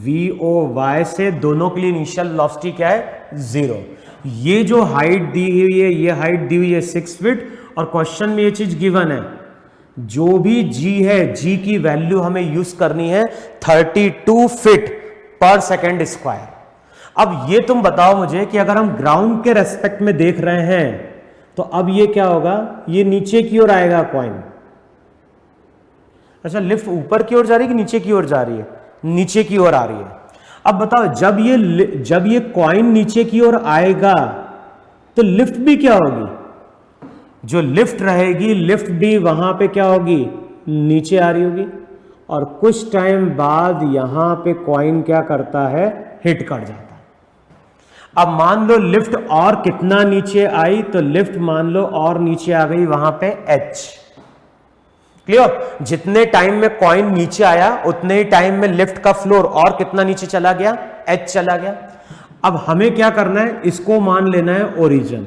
VOY से, दोनों के लिए इनिशियल वेलोसिटी क्या है, 0। ये जो हाइट दी हुई है, ये हाइट दी हुई है 6 फीट, और क्वेश्चन में ये चीज गिवन है, जो भी G है, G की वैल्यू हमें यूज करनी है 32 फीट पर सेकेंड स्क्वायर। अब ये तुम बताओ मुझे कि अगर हम ग्राउंड के रेस्पेक्ट में देख रहे हैं तो अब ये क्या होगा, ये नीचे की ओर आएगा कॉइन। अच्छा, लिफ्ट ऊपर की ओर जा रही है कि नीचे की ओर जा रही है, नीचे की ओर आ रही है। अब बताओ, जब ये कॉइन नीचे की ओर आएगा तो लिफ्ट भी क्या होगी, जो लिफ्ट रहेगी लिफ्ट भी वहां पे क्या होगी, नीचे आ रही होगी। और कुछ टाइम बाद यहां पे कॉइन क्या करता है, हिट कर जाता है। अब मान लो लिफ्ट और कितना नीचे आई, तो लिफ्ट मान लो और नीचे आ गई वहां पे H। क्लियर, जितने टाइम में कॉइन नीचे आया उतने ही टाइम में लिफ्ट का फ्लोर और कितना नीचे चला गया, H चला गया। अब हमें क्या करना है, इसको मान लेना है ओरिजिन।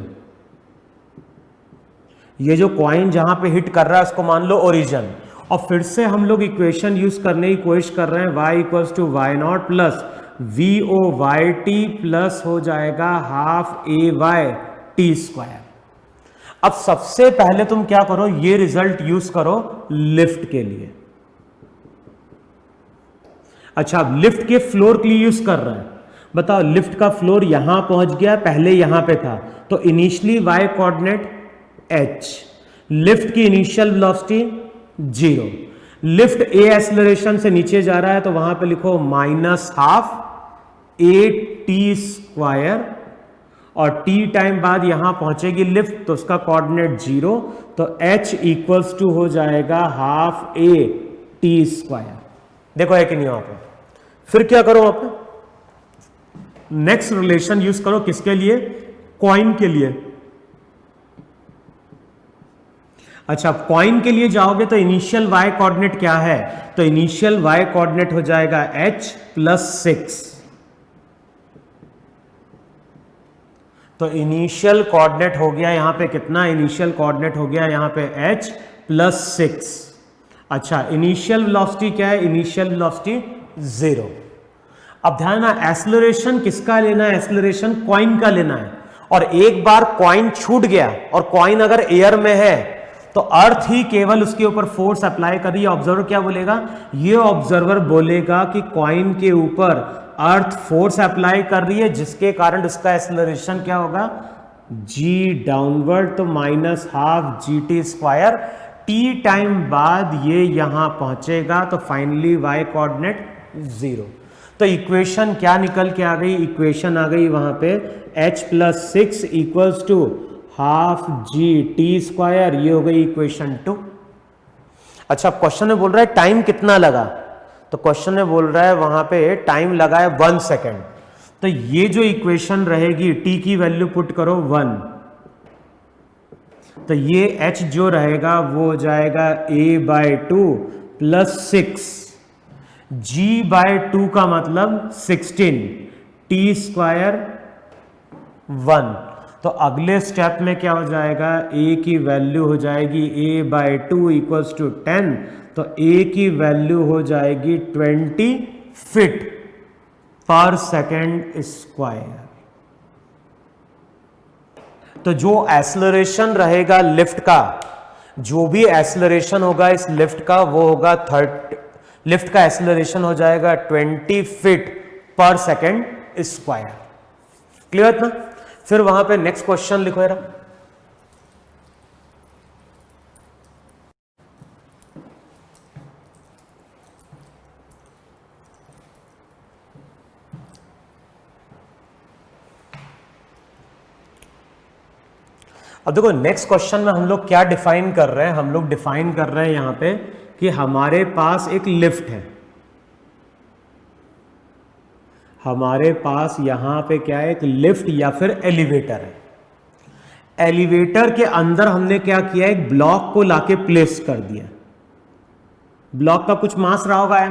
ये जो कॉइन जहां पे हिट कर रहा है उसको मान लो ओरिजिन, और फिर से हम लोग इक्वेशन यूज करने की कोशिश कर रहे हैं, y equals to y0 plus VOYT plus हो जाएगा हाफ AY t स्क्वायर। अब सबसे पहले तुम क्या करो, ये रिजल्ट यूज करो लिफ्ट के लिए। अच्छा, अब लिफ्ट के फ्लोर के लिए यूज कर रहे हैं। बताओ, लिफ्ट का फ्लोर यहां पहुंच गया, पहले यहां पे था, तो initially y coordinate H, lift की initial velocity 0, lift A acceleration से नीचे जा रहा है तो वहां पे लिखो -12 AT स्क्वायर, और t टाइम बाद यहां पहुंचेगी लिफ्ट तो उसका कोऑर्डिनेट 0, तो H इक्वल्स टू हो जाएगा हाफ AT स्क्वायर। देखो है कि नहीं वहां पे। फिर क्या करो, वहां पे नेक्स्ट रिलेशन यूज करो, किसके लिए, कॉइन के लिए। अच्छा, कॉइन के लिए जाओगे तो इनिशियल y कोऑर्डिनेट क्या है, तो इनिशियल y कोऑर्डिनेट हो जाएगा H प्लस 6। तो इनिशियल कोऑर्डिनेट हो गया यहां पे कितना, इनिशियल कोऑर्डिनेट हो गया यहां पे H प्लस 6। अच्छा, इनिशियल वेलोसिटी क्या है, इनिशियल वेलोसिटी 0। अब ध्यान ना, एक्सेलरेशन किसका लेना है, एक्सेलरेशन कॉइन का लेना है। और एक बार कॉइन छूट गया और कॉइन अगर एयर में है तो अर्थ ही केवल उसके ऊपर फोर्स अप्लाई कर रही है। ऑब्जर्वर क्या बोलेगा, ये ऑब्जर्वर बोलेगा कि कॉइन के ऊपर अर्थ फोर्स अप्लाई कर रही है, जिसके कारण उसका एक्सेलरेशन क्या होगा, g डाउनवर्ड, तो -12 GT स्क्वायर। t टाइम बाद ये यहां पहुंचेगा तो फाइनली y कोऑर्डिनेट 0। तो इक्वेशन क्या निकल के आ गई, इक्वेशन आ गई वहां पे H plus 6 equals to half GT square, ये हो गई इक्वेशन 2। अच्छा, क्वेश्चन में बोल रहा है टाइम कितना लगा, तो क्वेश्चन में बोल रहा है वहां पे टाइम लगा है 1 सेकेंड। तो ये जो इक्वेशन रहेगी, t की वैल्यू पुट करो 1, तो ये h जो रहेगा वो हो जाएगा a/2 प्लस 6, g/2 का मतलब 16, t स्क्वायर 1। तो अगले स्टेप में क्या हो जाएगा, ए की वैल्यू हो जाएगी a/2 इक्वल्स टू 10, तो ए की वैल्यू हो जाएगी 20 फीट पर सेकेंड स्क्वायर। तो जो एक्सेलरेशन रहेगा लिफ्ट का, जो भी एक्सेलरेशन होगा इस लिफ्ट का, वो होगा लिफ्ट का एक्सेलरेशन हो जाएगा 20 फीट पर सेकेंड स्क्वायर। क्लियर ना? फिर वहां पे नेक्स्ट क्वेश्चन लिखो जरा। अब देखो नेक्स्ट क्वेश्चन में हम लोग क्या डिफाइन कर रहे हैं, हम लोग डिफाइन कर रहे हैं यहां पे कि हमारे पास एक लिफ्ट है, हमारे पास यहां पे क्या है, एक लिफ्ट या फिर एलिवेटर है। एलिवेटर के अंदर हमने क्या किया, एक ब्लॉक को लाके प्लेस कर दिया। ब्लॉक का कुछ मास रहा होगा,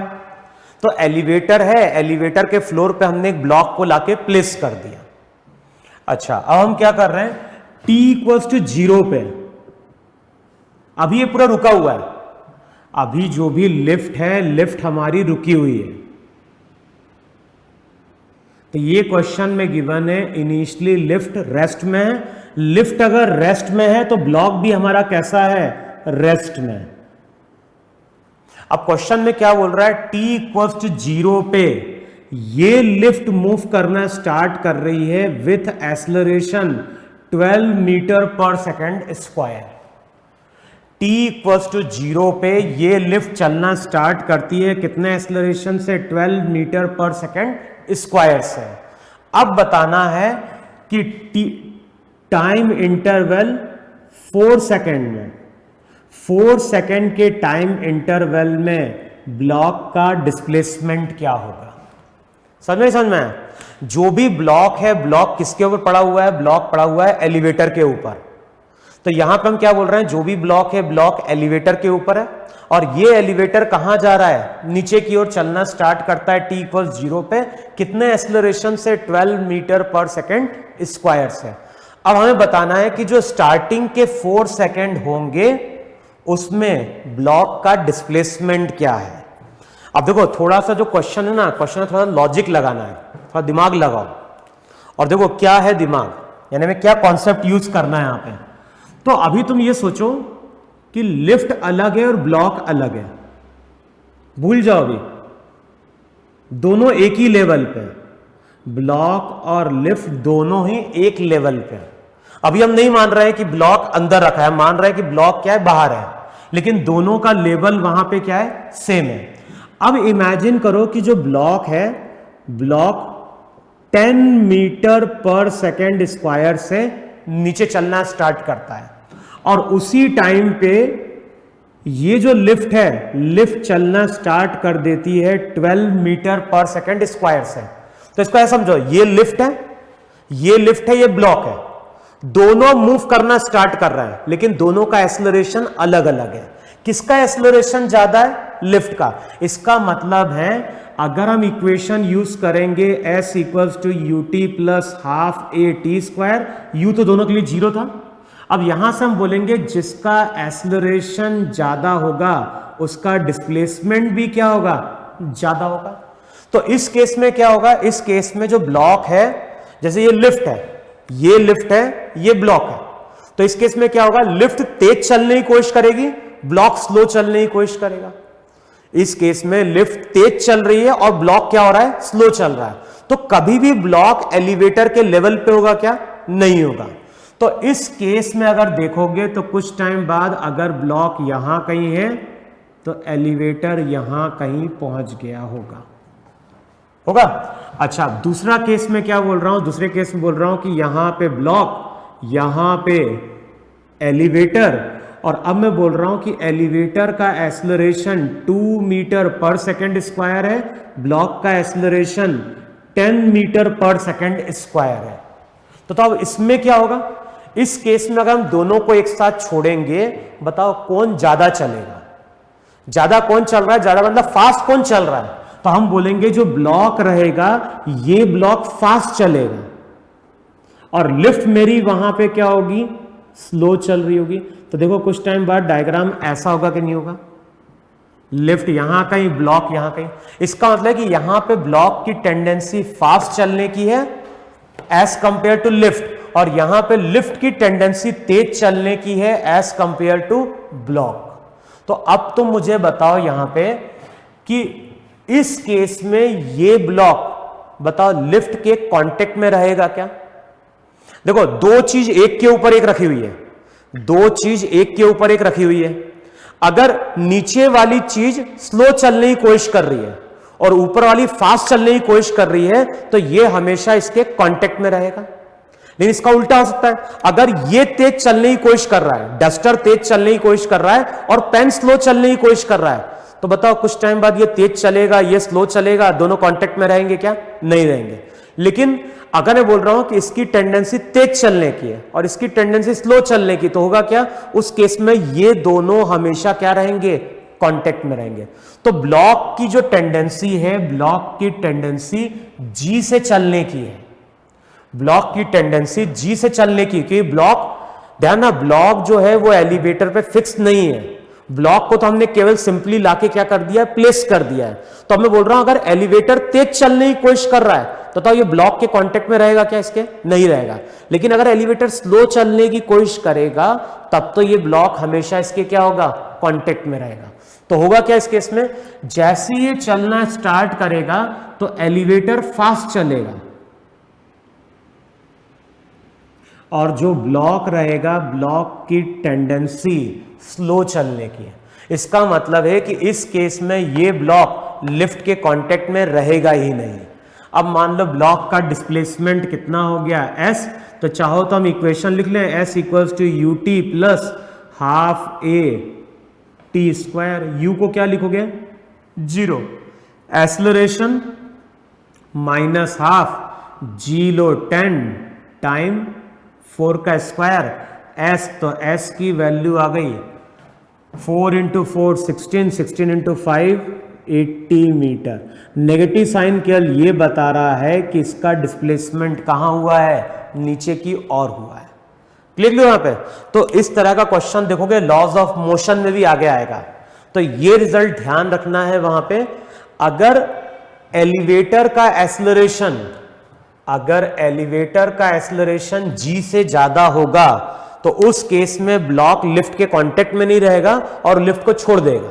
तो एलिवेटर है, एलिवेटर के फ्लोर पे हमने एक ब्लॉक को लाके प्लेस कर दिया। अच्छा, अब हम क्या कर रहे हैं, t इक्वल्स टू 0 पे अभी ये पूरा रुका हुआ है, अभी जो भी लिफ्ट है, लिफ्ट हमारी रुकी हुई है। तो ये क्वेश्चन में गिवन है इनिशियली लिफ्ट रेस्ट में है। लिफ्ट अगर रेस्ट में है तो ब्लॉक भी हमारा कैसा है, रेस्ट में। अब क्वेश्चन में क्या बोल रहा है, t इक्वल्स टू 0 पे ये लिफ्ट मूव करना स्टार्ट कर रही है विथ एक्सेलरेशन 12 मीटर पर second square. t equals to 0 पे ये लिफ्ट चलना स्टार्ट करती है कितने एक्सेलरेशन से, 12 मीटर पर सेकेंड स्क्वायर से। अब बताना है कि टाइम इंटरवल 4 सेकेंड में, 4 सेकेंड के टाइम इंटरवल में ब्लॉक का डिस्प्लेसमेंट क्या होगा। समझ में? जो भी ब्लॉक है, ब्लॉक किसके ऊपर पड़ा हुआ है, ब्लॉक पड़ा हुआ है एलिवेटर के ऊपर। तो यहां पे हम क्या बोल रहे हैं, जो भी ब्लॉक है, ब्लॉक एलिवेटर के ऊपर है, और ये एलिवेटर कहां जा रहा है, नीचे की ओर चलना स्टार्ट करता है t इक्वल्स 0 पे कितने एक्सेलरेशन से, 12 मीटर पर सेकेंड स्क्वायर से। अब हमें बताना है कि जो स्टार्टिंग के 4 सेकेंड होंगे उसमें ब्लॉक का डिस्प्लेसमेंट क्या है। अब देखो थोड़ा सा जो क्वेश्चन है ना, क्वेश्चन में थोड़ा लॉजिक लगाना है, थोड़ा दिमाग लगाओ और देखो क्या है दिमाग, यानी में क्या कॉन्सेप्ट यूज करना है यहां पे। तो अभी तुम ये सोचो कि लिफ्ट अलग है और ब्लॉक अलग है, भूल जाओ, अभी दोनों एक ही लेवल पे, ब्लॉक और लिफ्ट दोनों ही एक लेवल पे। अभी हम नहीं मान रहे हैं कि ब्लॉक अंदर रखा है, मान रहे हैं कि ब्लॉक क्या है, बाहर है, लेकिन दोनों का लेवल वहां पे क्या है, सेम है। अब इमेजिन करो कि जो ब्लॉक है, ब्लॉक 10 मीटर पर सेकेंड स्क्वायर से नीचे चलना स्टार्ट करता है, और उसी टाइम पे ये जो लिफ्ट है, लिफ्ट चलना स्टार्ट कर देती है 12 मीटर पर सेकेंड स्क्वायर से। तो इसको ऐसा समझो, ये लिफ्ट है, ये लिफ्ट है, ये ब्लॉक है, दोनों मूव करना स्टार्ट कर रहे हैं, लेकिन दोनों का एक्सेलरेशन अलग अलग है। किसका एक्सेलरेशन ज्यादा है, लिफ्ट का। इसका मतलब है अगर हम इक्वेशन यूज करेंगे s equals to ut plus half a t square, u तो दोनों के लिए 0 था। अब यहां से हम बोलेंगे जिसका एक्सेलरेशन ज्यादा होगा उसका डिस्प्लेसमेंट भी क्या होगा, ज्यादा होगा। तो इस केस में क्या होगा, इस केस में जो ब्लॉक है, जैसे ये लिफ्ट है, ये लिफ्ट है, ये ब्लॉक है, तो इस केस में क्या होगा, लिफ्ट तेज चलने की कोशिश करेगी, ब्लॉक स्लो चलने की कोशिश करेगा। इस केस में लिफ्ट तेज चल रही है और ब्लॉक क्या हो रहा है, स्लो चल रहा है। तो कभी भी ब्लॉक एलिवेटर के लेवल पे होगा क्या, नहीं होगा। तो इस केस में अगर देखोगे तो कुछ टाइम बाद अगर ब्लॉक यहां कहीं है तो एलिवेटर यहां कहीं पहुंच गया होगा। अच्छा, दूसरा केस में क्या बोल रहा हूं, दूसरे केस में बोल रहा हूं कि यहां पे ब्लॉक, यहां पे एलिवेटर, और अब मैं बोल रहा हूं कि एलिवेटर का एक्सेलरेशन 2 मीटर पर सेकेंड स्क्वायर है, ब्लॉक का एक्सेलरेशन 10 मीटर पर सेकेंड स्क्वायर है। तो अब इसमें क्या होगा, इस केस में अगर हम दोनों को एक साथ छोड़ेंगे, बताओ कौन ज्यादा चलेगा, ज्यादा कौन चल रहा है, ज्यादा मतलब फास्ट कौन चल रहा है। तो हम बोलेंगे जो ब्लॉक रहेगा ये ब्लॉक फास्ट चलेगा, और लिफ्ट मेरी वहां पे क्या होगी, स्लो चल रही होगी। तो देखो कुछ टाइम बाद डायग्राम ऐसा होगा कि नहीं होगा, लिफ्ट यहां कहीं, ब्लॉक यहां कहीं। इसका मतलब कि यहां पे ब्लॉक की टेंडेंसी फास्ट चलने की है एज कंपेयर टू लिफ्ट, और यहां पे लिफ्ट की टेंडेंसी तेज चलने की है एज कंपेयर टू ब्लॉक। तो अब तुम मुझे बताओ यहां पे कि इस केस में ये ब्लॉक बताओ लिफ्ट के कांटेक्ट में रहेगा क्या? देखो दो चीज एक के ऊपर एक रखी हुई है, दो चीज एक के ऊपर एक रखी हुई है। अगर नीचे वाली चीज स्लो चलने की कोशिश कर रही है और ऊपर वाली फास्ट चलने की कोशिश कर रही है, तो ये हमेशा इसके कांटेक्ट में रहेगा। लेकिन इसका उल्टा हो सकता है, अगर ये तेज चलने की कोशिश कर रहा है, डस्टर तेज चलने की कोशिश कर रहा है और पेन स्लो चलने की कोशिश कर रहा है, तो बताओ कुछ टाइम बाद ये तेज चलेगा, ये स्लो चलेगा, दोनों कांटेक्ट में रहेंगे क्या? नहीं रहेंगे। लेकिन अगर मैं बोल रहा हूं कि इसकी टेंडेंसी तेज चलने की है और इसकी टेंडेंसी स्लो चलने की, तो होगा क्या? उस केस में ये दोनों हमेशा क्या रहेंगे? कांटेक्ट में रहेंगे। तो ब्लॉक की जो टेंडेंसी है, ब्लॉक की टेंडेंसी जी से चलने की है, ब्लॉक की टेंडेंसी जी से चलने की, क्योंकि ब्लॉक, ध्यान ना, ब्लॉक जो है वो एलिवेटर पे फिक्स नहीं है। ब्लॉक को तो हमने केवल सिंपली लाके क्या कर दिया है? प्लेस कर दिया है। तो मैं बोल रहा हूं अगर एलिवेटर तेज चलने की कोशिश कर रहा है तो ये ब्लॉक के कांटेक्ट में रहेगा क्या? इसके नहीं रहेगा। लेकिन अगर एलिवेटर स्लो चलने की कोशिश करेगा तब तो ये ब्लॉक हमेशा इसके क्या होगा? कांटेक्ट में रहेगा। तो होगा क्या इस केस में? जैसे ये चलना स्टार्ट करेगा तो एलिवेटर फास्ट चलेगा और जो ब्लॉक रहेगा, ब्लॉक की टेंडेंसी स्लो चलने की है। इसका मतलब है कि इस केस में ये ब्लॉक लिफ्ट के कांटेक्ट में रहेगा ही नहीं। अब मान लो ब्लॉक का डिस्प्लेसमेंट कितना हो गया? s, तो चाहो तो हम इक्वेशन लिख लें, s equals to u t plus half a t square. U को क्या लिखोगे? 0। एक्सेलरेशन माइनस हाफ जी लो 10 टाइम 4 का स्क्वायर s, तो s की वैल्यू आ गई 4 into 4 16, 16 into 5 80 meter. Negative sign केवल ये बता रहा है कि इसका डिस्प्लेसमेंट कहां हुआ है? नीचे की ओर हुआ है। क्लियर यहां पे? तो इस तरह का क्वेश्चन देखोगे लॉज ऑफ मोशन में भी आगे आएगा। तो ये रिजल्ट ध्यान रखना है वहां पे। अगर एलिवेटर का एक्सेलरेशन, अगर एलिवेटर का एक्सेलरेशन g से ज्यादा होगा तो उस केस में ब्लॉक लिफ्ट के कांटेक्ट में नहीं रहेगा और लिफ्ट को छोड़ देगा।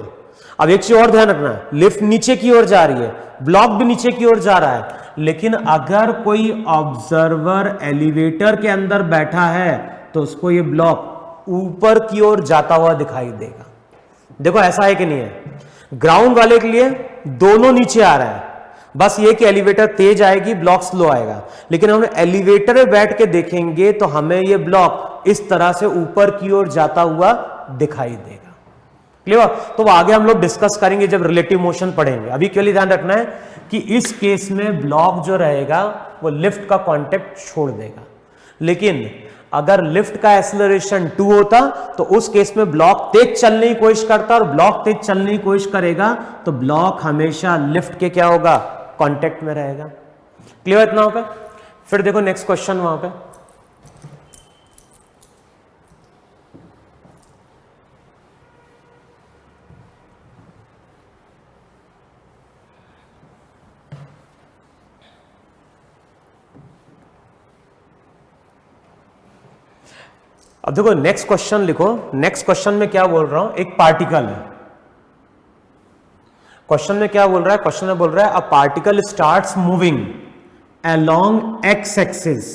अब एक चीज और ध्यान रखना, लिफ्ट नीचे की ओर जा रही है, ब्लॉक भी नीचे की ओर जा रहा है, लेकिन अगर कोई ऑब्जर्वर एलिवेटर के अंदर बैठा है तो उसको ये ब्लॉक ऊपर की ओर जाता हुआ दिखाई देगा। देखो ऐसा है कि नहीं है? ग्राउंड वाले के लिए दोनों नीचे आ रहा है, बस ये कि एलिवेटर तेज आएगी, ब्लॉक स्लो आएगा। लेकिन हम एलिवेटर में बैठ के देखेंगे तो हमें ये ब्लॉक इस तरह से ऊपर की ओर जाता हुआ दिखाई देगा। क्लियर? तो आगे हम लोग डिस्कस करेंगे जब रिलेटिव मोशन पढ़ेंगे। अभी के लिए ध्यान रखना है कि इस केस में ब्लॉक जो रहेगा वो लिफ्ट का कांटेक्ट छोड़ देगा। लेकिन अगर लिफ्ट का एक्सेलरेशन 2 होता तो उस केस में ब्लॉक तेज चलने की कोशिश करता, और ब्लॉक तेज चलने की कोशिश करेगा तो ब्लॉक हमेशा लिफ्ट के क्या होगा? कांटेक्ट में रहेगा। क्लियर इतना होगा? फिर देखो नेक्स्ट क्वेश्चन वहां पे, अब देखो नेक्स्ट क्वेश्चन लिखो। नेक्स्ट क्वेश्चन में क्या बोल रहा हूं? एक पार्टिकल है। क्वेश्चन में क्या बोल रहा है? क्वेश्चन में बोल रहा है a particle starts moving along x axis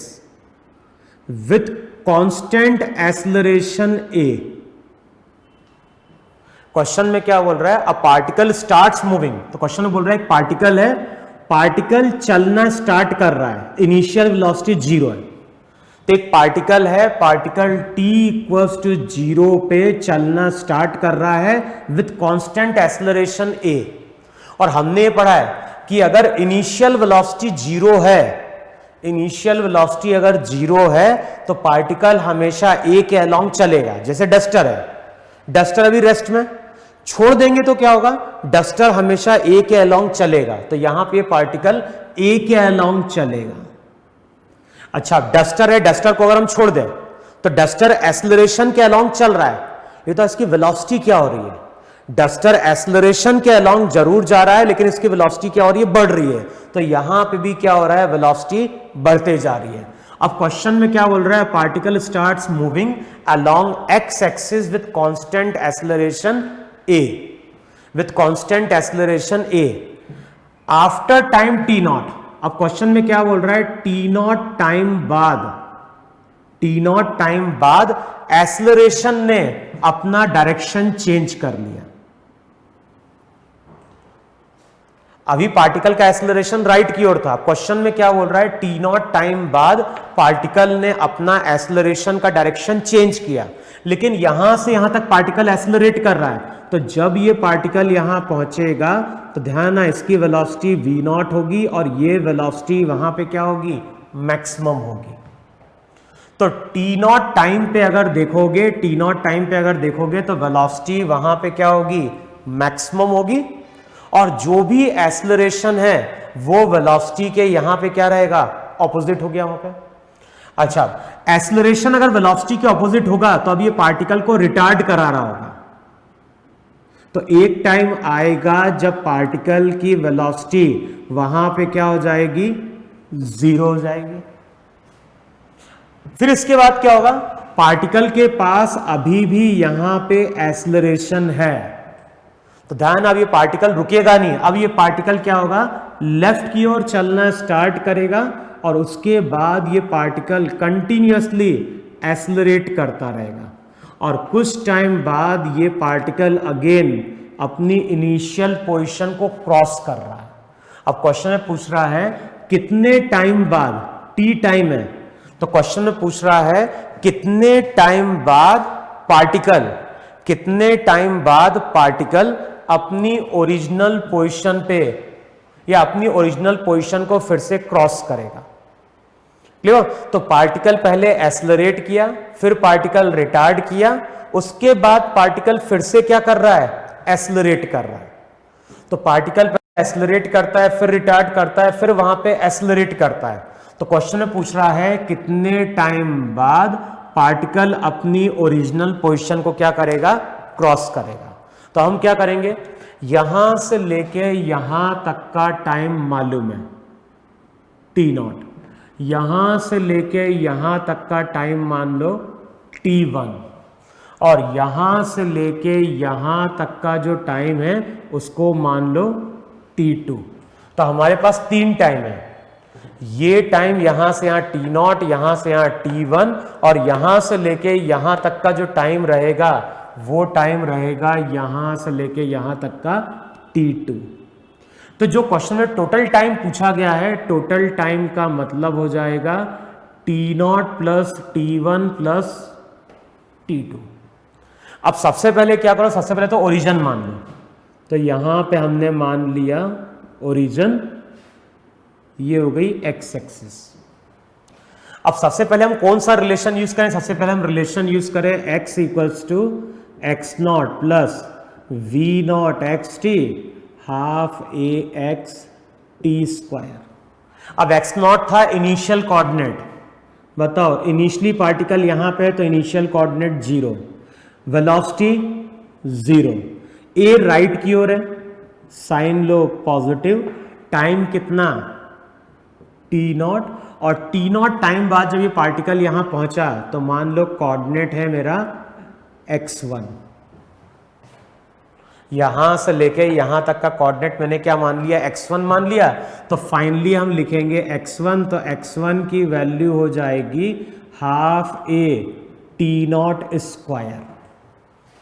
with constant acceleration A. Question में क्या बोल रहा है? A particle starts moving. तो क्वेश्चन में बोल रहा है एक पार्टिकल है, पार्टिकल चलना स्टार्ट कर रहा है, इनिशियल वेलोसिटी 0 है। तो एक पार्टिकल है, पार्टिकल t इक्वल्स टू 0 पे चलना स्टार्ट कर रहा है विथ कांस्टेंट एक्सेलरेशन a। और हमने ये पढ़ा है कि अगर इनिशियल वेलोसिटी 0 है, इनिशियल वेलोसिटी अगर 0 है तो पार्टिकल हमेशा a के अलोंग चलेगा। जैसे डस्टर है, डस्टर अभी रेस्ट में, छोड़ देंगे तो क्या होगा? डस्टर हमेशा a के अलोंग चलेगा। तो यहां पे पार्टिकल a के अलोंग चलेगा। अच्छा, डस्टर है, डस्टर को अगर हम छोड़ दें तो डस्टर एक्सेलरेशन के अलोंग चल रहा है, ये तो इसकी वेलोसिटी क्या हो रही है? डस्टर एक्सेलरेशन के अलोंग जरूर जा रहा है, लेकिन इसकी वेलोसिटी क्या हो रही है? बढ़ रही है। तो यहां पे भी क्या हो रहा है? वेलोसिटी बढ़ते जा रही है। अब क्वेश्चन में क्या बोल रहा है? Particle starts moving along x axis with constant acceleration A, with constant acceleration A after time T not. अब क्वेश्चन में क्या बोल रहा है? टी नॉट टाइम बाद, टी नॉट टाइम बाद एक्सेलरेशन ने अपना डायरेक्शन चेंज कर लिया। अभी पार्टिकल का एक्सेलरेशन राइट की ओर था, क्वेश्चन में क्या बोल रहा है? टी नॉट टाइम बाद पार्टिकल ने अपना एक्सेलरेशन का डायरेक्शन चेंज किया, लेकिन यहां से यहां तक पार्टिकल एक्सेलरेट कर रहा है। तो जब ये पार्टिकल यहां पहुंचेगा तो ध्यान है, इसकी वेलोसिटी v नॉट होगी और ये वेलोसिटी वहां पे क्या होगी? मैक्सिमम होगी। तो टी नॉट टाइम पे अगर देखोगे, टी नॉट टाइम पे अगर देखोगे तो वेलोसिटी वहां पे क्या होगी? मैक्सिमम होगी, और जो भी एक्सेलरेशन है वो वेलोसिटी के यहां पे क्या रहेगा? ऑपोजिट हो गया वहां पे। अच्छा, एक्सेलरेशन अगर वेलोसिटी के ऑपोजिट होगा तो अब ये पार्टिकल को रिटार्ड करा रहा होगा। तो एक टाइम आएगा जब पार्टिकल की वेलोसिटी वहां पे क्या हो जाएगी? जीरो हो जाएगी। फिर इसके बाद क्या होगा? पार्टिकल के पास अभी भी यहां पे एक्सेलरेशन है, तो ध्यान, अब ये पार्टिकल रुकेगा नहीं, अब ये पार्टिकल क्या होगा? लेफ्ट की ओर चलना स्टार्ट करेगा, और उसके बाद ये पार्टिकल कंटिन्यूअसली एक्सेलरेट करता रहेगा, और कुछ टाइम बाद ये पार्टिकल अगेन अपनी इनिशियल पोजीशन को क्रॉस कर रहा है। अब क्वेश्चन में पूछ रहा है कितने टाइम बाद, टी टाइम है, तो क्वेश्चन में पूछ रहा है कितने टाइम बाद पार्टिकल, कितने टाइम बाद पार्टिकल अपनी ओरिजिनल पोजीशन पे या अपनी ओरिजिनल पोजीशन को फिर से क्रॉस करेगा। क्लियर? तो पार्टिकल पहले एक्सेलरेट किया, फिर पार्टिकल रिटार्ड किया, उसके बाद पार्टिकल फिर से क्या कर रहा है? एक्सेलरेट कर रहा है। तो पार्टिकल एक्सेलरेट करता है, फिर रिटार्ड करता है, फिर वहां पे एक्सेलरेट करता है। तो क्वेश्चन में पूछ रहा है कितने टाइम बाद पार्टिकल अपनी ओरिजिनल पोजीशन को क्या करेगा? क्रॉस करेगा। तो हम क्या करेंगे? यहां से लेके यहां तक का टाइम मालूम है, टी नॉट। यहां से लेके यहां तक का टाइम मान लो t1, और यहां से लेके यहां तक का जो टाइम है उसको मान लो t2। तो हमारे पास 3 टाइम है। ये टाइम यहां से यहां टी नॉट, यहां से यहां t1, और यहां से लेके यहां तक का जो टाइम रहेगा वो टाइम रहेगा यहां से लेके यहां तक का t2। तो जो क्वेश्चन में टोटल टाइम पूछा गया है, टोटल टाइम का मतलब हो जाएगा t0 plus t1 plus t2। अब सबसे पहले क्या करो? सबसे पहले तो ओरिजिन मान लो। तो यहां पे हमने मान लिया ओरिजिन, ये हो गई एक्स एक्सिस। अब सबसे पहले हम कौन सा रिलेशन यूज करें? सबसे पहले हम रिलेशन यूज करें x equals to x not plus v not x t half a x t square. अब एक्स नॉट था इनिशियल कोऑर्डिनेट, बताओ इनिशियली पार्टिकल यहां पे है तो initial coordinate 0, velocity 0, a right की ओर है, साइन लो पॉजिटिव, टाइम कितना? टी नॉट, और टी नॉट टाइम बाद जब ये पार्टिकल यहां पहुंचा तो मान लो कोऑर्डिनेट है मेरा x1। यहां से लेके यहां तक का कोऑर्डिनेट मैंने क्या मान लिया? x1 मान लिया। तो फाइनली हम लिखेंगे x1, तो x1 की वैल्यू हो जाएगी half a T not square.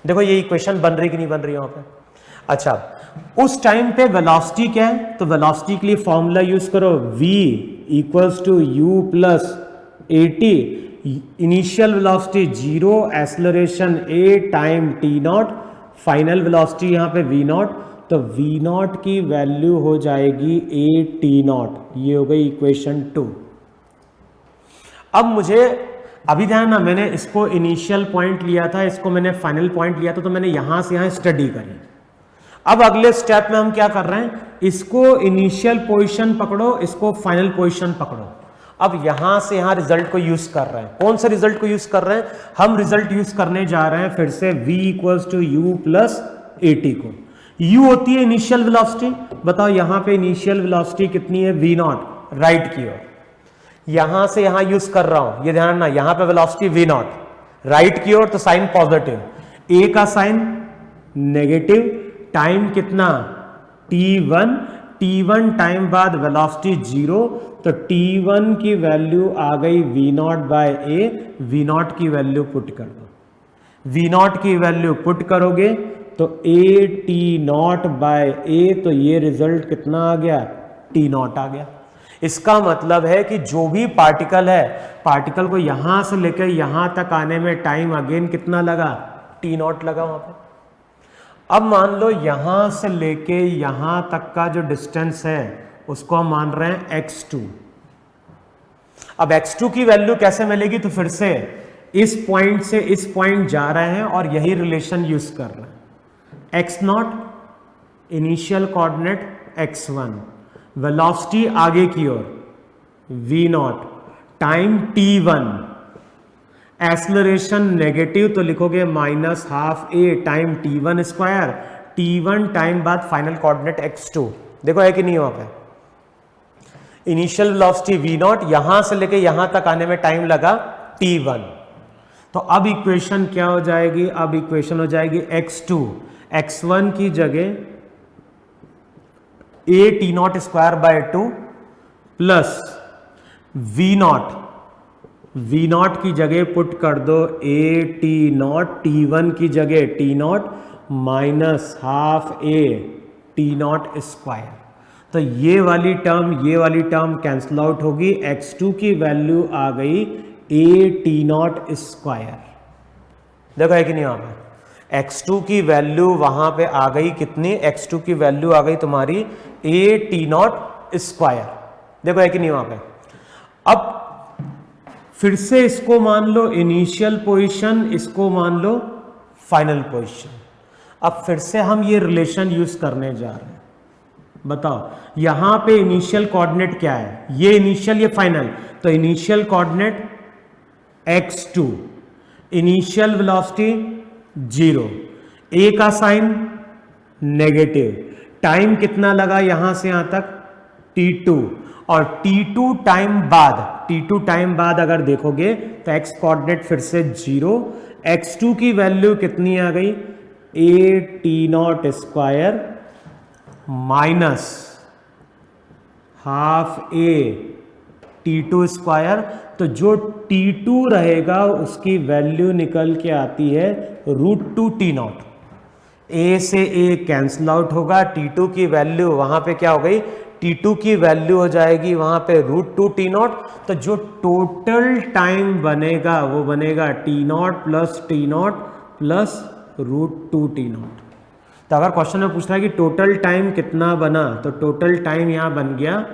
देखो ये इक्वेशन बन रही कि नहीं बन रही वहां पे? अच्छा, उस टाइम पे वेलोसिटी क्या है? तो वेलोसिटी के लिए फॉर्मूला यूज करो, v equals to u plus a t, initial velocity 0, acceleration a time t not, final velocity यहां पे v नॉट। तो v नॉट की वैल्यू हो जाएगी a t नॉट। ये हो गई इक्वेशन 2। अब मुझे अभी ध्यान ना, मैंने इसको इनिशियल पॉइंट लिया था, इसको मैंने फाइनल पॉइंट लिया था, तो मैंने यहां से यहां स्टडी करी। अब अगले स्टेप में हम क्या कर रहे हैं? इसको इनिशियल पोजीशन पकड़ो, इसको फाइनल पोजीशन पकड़ो, अब यहां से यहां रिजल्ट को यूज कर रहे हैं। कौन सा रिजल्ट को यूज कर रहे हैं? हम रिजल्ट यूज करने जा रहे हैं फिर से v equals to u plus a t को। u होती है इनिशियल वेलोसिटी। बताओ यहां पे इनिशियल वेलोसिटी कितनी है? v नॉट, राइट की ओर। यहां से यहां यूज कर रहा हूं, ये ध्यान रखना, यहां पे वेलोसिटी v नॉट, राइट की ओर, तो साइन पॉजिटिव, a का साइन नेगेटिव, टाइम कितना? t1, t1 टाइम बाद वेलोसिटी 0, तो t1 की वैल्यू आ गई v not by a. v not की वैल्यू पुट कर दो। v नॉट की वैल्यू पुट करोगे तो a t not by a, तो ये रिजल्ट कितना आ गया? t नॉट आ गया। इसका मतलब है कि जो भी पार्टिकल है, पार्टिकल को यहां से लेकर यहां तक आने में टाइम अगेन कितना लगा? t नॉट लगा वहां पे। अब मान लो यहां से लेके यहां तक का जो डिस्टेंस है उसको हम मान रहे हैं x2। अब x2 की वैल्यू कैसे मिलेगी? तो फिर से इस पॉइंट से इस पॉइंट जा रहे हैं और यही रिलेशन यूज कर रहे हैं। x not initial coordinate x1, velocity आगे की ओर v not, time t1, acceleration negative, तो लिखोगे माइनस हाफ ए time t1 square, t1 time बाद फाइनल कोऑर्डिनेट x2। देखो है कि नहीं वहां पे? इनिशियल वेलोसिटी v नॉट, यहां से लेके यहां तक आने में टाइम लगा t1। तो अब इक्वेशन क्या हो जाएगी? अब इक्वेशन हो जाएगी x2, x1 की जगह a t not square by 2 plus v not, v not की जगह पुट कर दो a t नॉट, t1 की जगह t not minus half a t not square. तो ये वाली टर्म कैंसिल आउट होगी। x2 की वैल्यू आ गई a t नॉट स्क्वायर। देखो है कि नहीं? वहां पे x2 की वैल्यू वहां पे आ गई कितनी? x2 की वैल्यू आ गई तुम्हारी a t नॉट स्क्वायर। देखो है कि नहीं वहां पे? अब फिर से इसको मान लो इनिशियल पोजीशन, इसको मान लो फाइनल पोजीशन। अब फिर से हम ये रिलेशन यूज करने जा रहे हैं। बताओ यहां पे इनिशियल कोऑर्डिनेट क्या है? ये इनिशियल, ये फाइनल, तो initial coordinate x2, initial velocity 0, a का साइन नेगेटिव, टाइम कितना लगा यहां से यहां तक? t2, और t2 टाइम बाद अगर देखोगे तो x कोऑर्डिनेट फिर से 0, x2 की वैल्यू कितनी आ गई? a t not square minus half a t2 square. तो जो t2 रहेगा उसकी वैल्यू निकल के आती है √2 t नॉट। a से a कैंसिल आउट होगा, t2 की वैल्यू वहां पे क्या हो गई? t2 की वैल्यू हो जाएगी वहां पे √2 t नॉट। तो जो टोटल टाइम बनेगा वो बनेगा t not plus √2 t not. तो अगर क्वेश्चन में पूछ रहा है कि टोटल टाइम कितना बना, तो टोटल टाइम यहां बन गया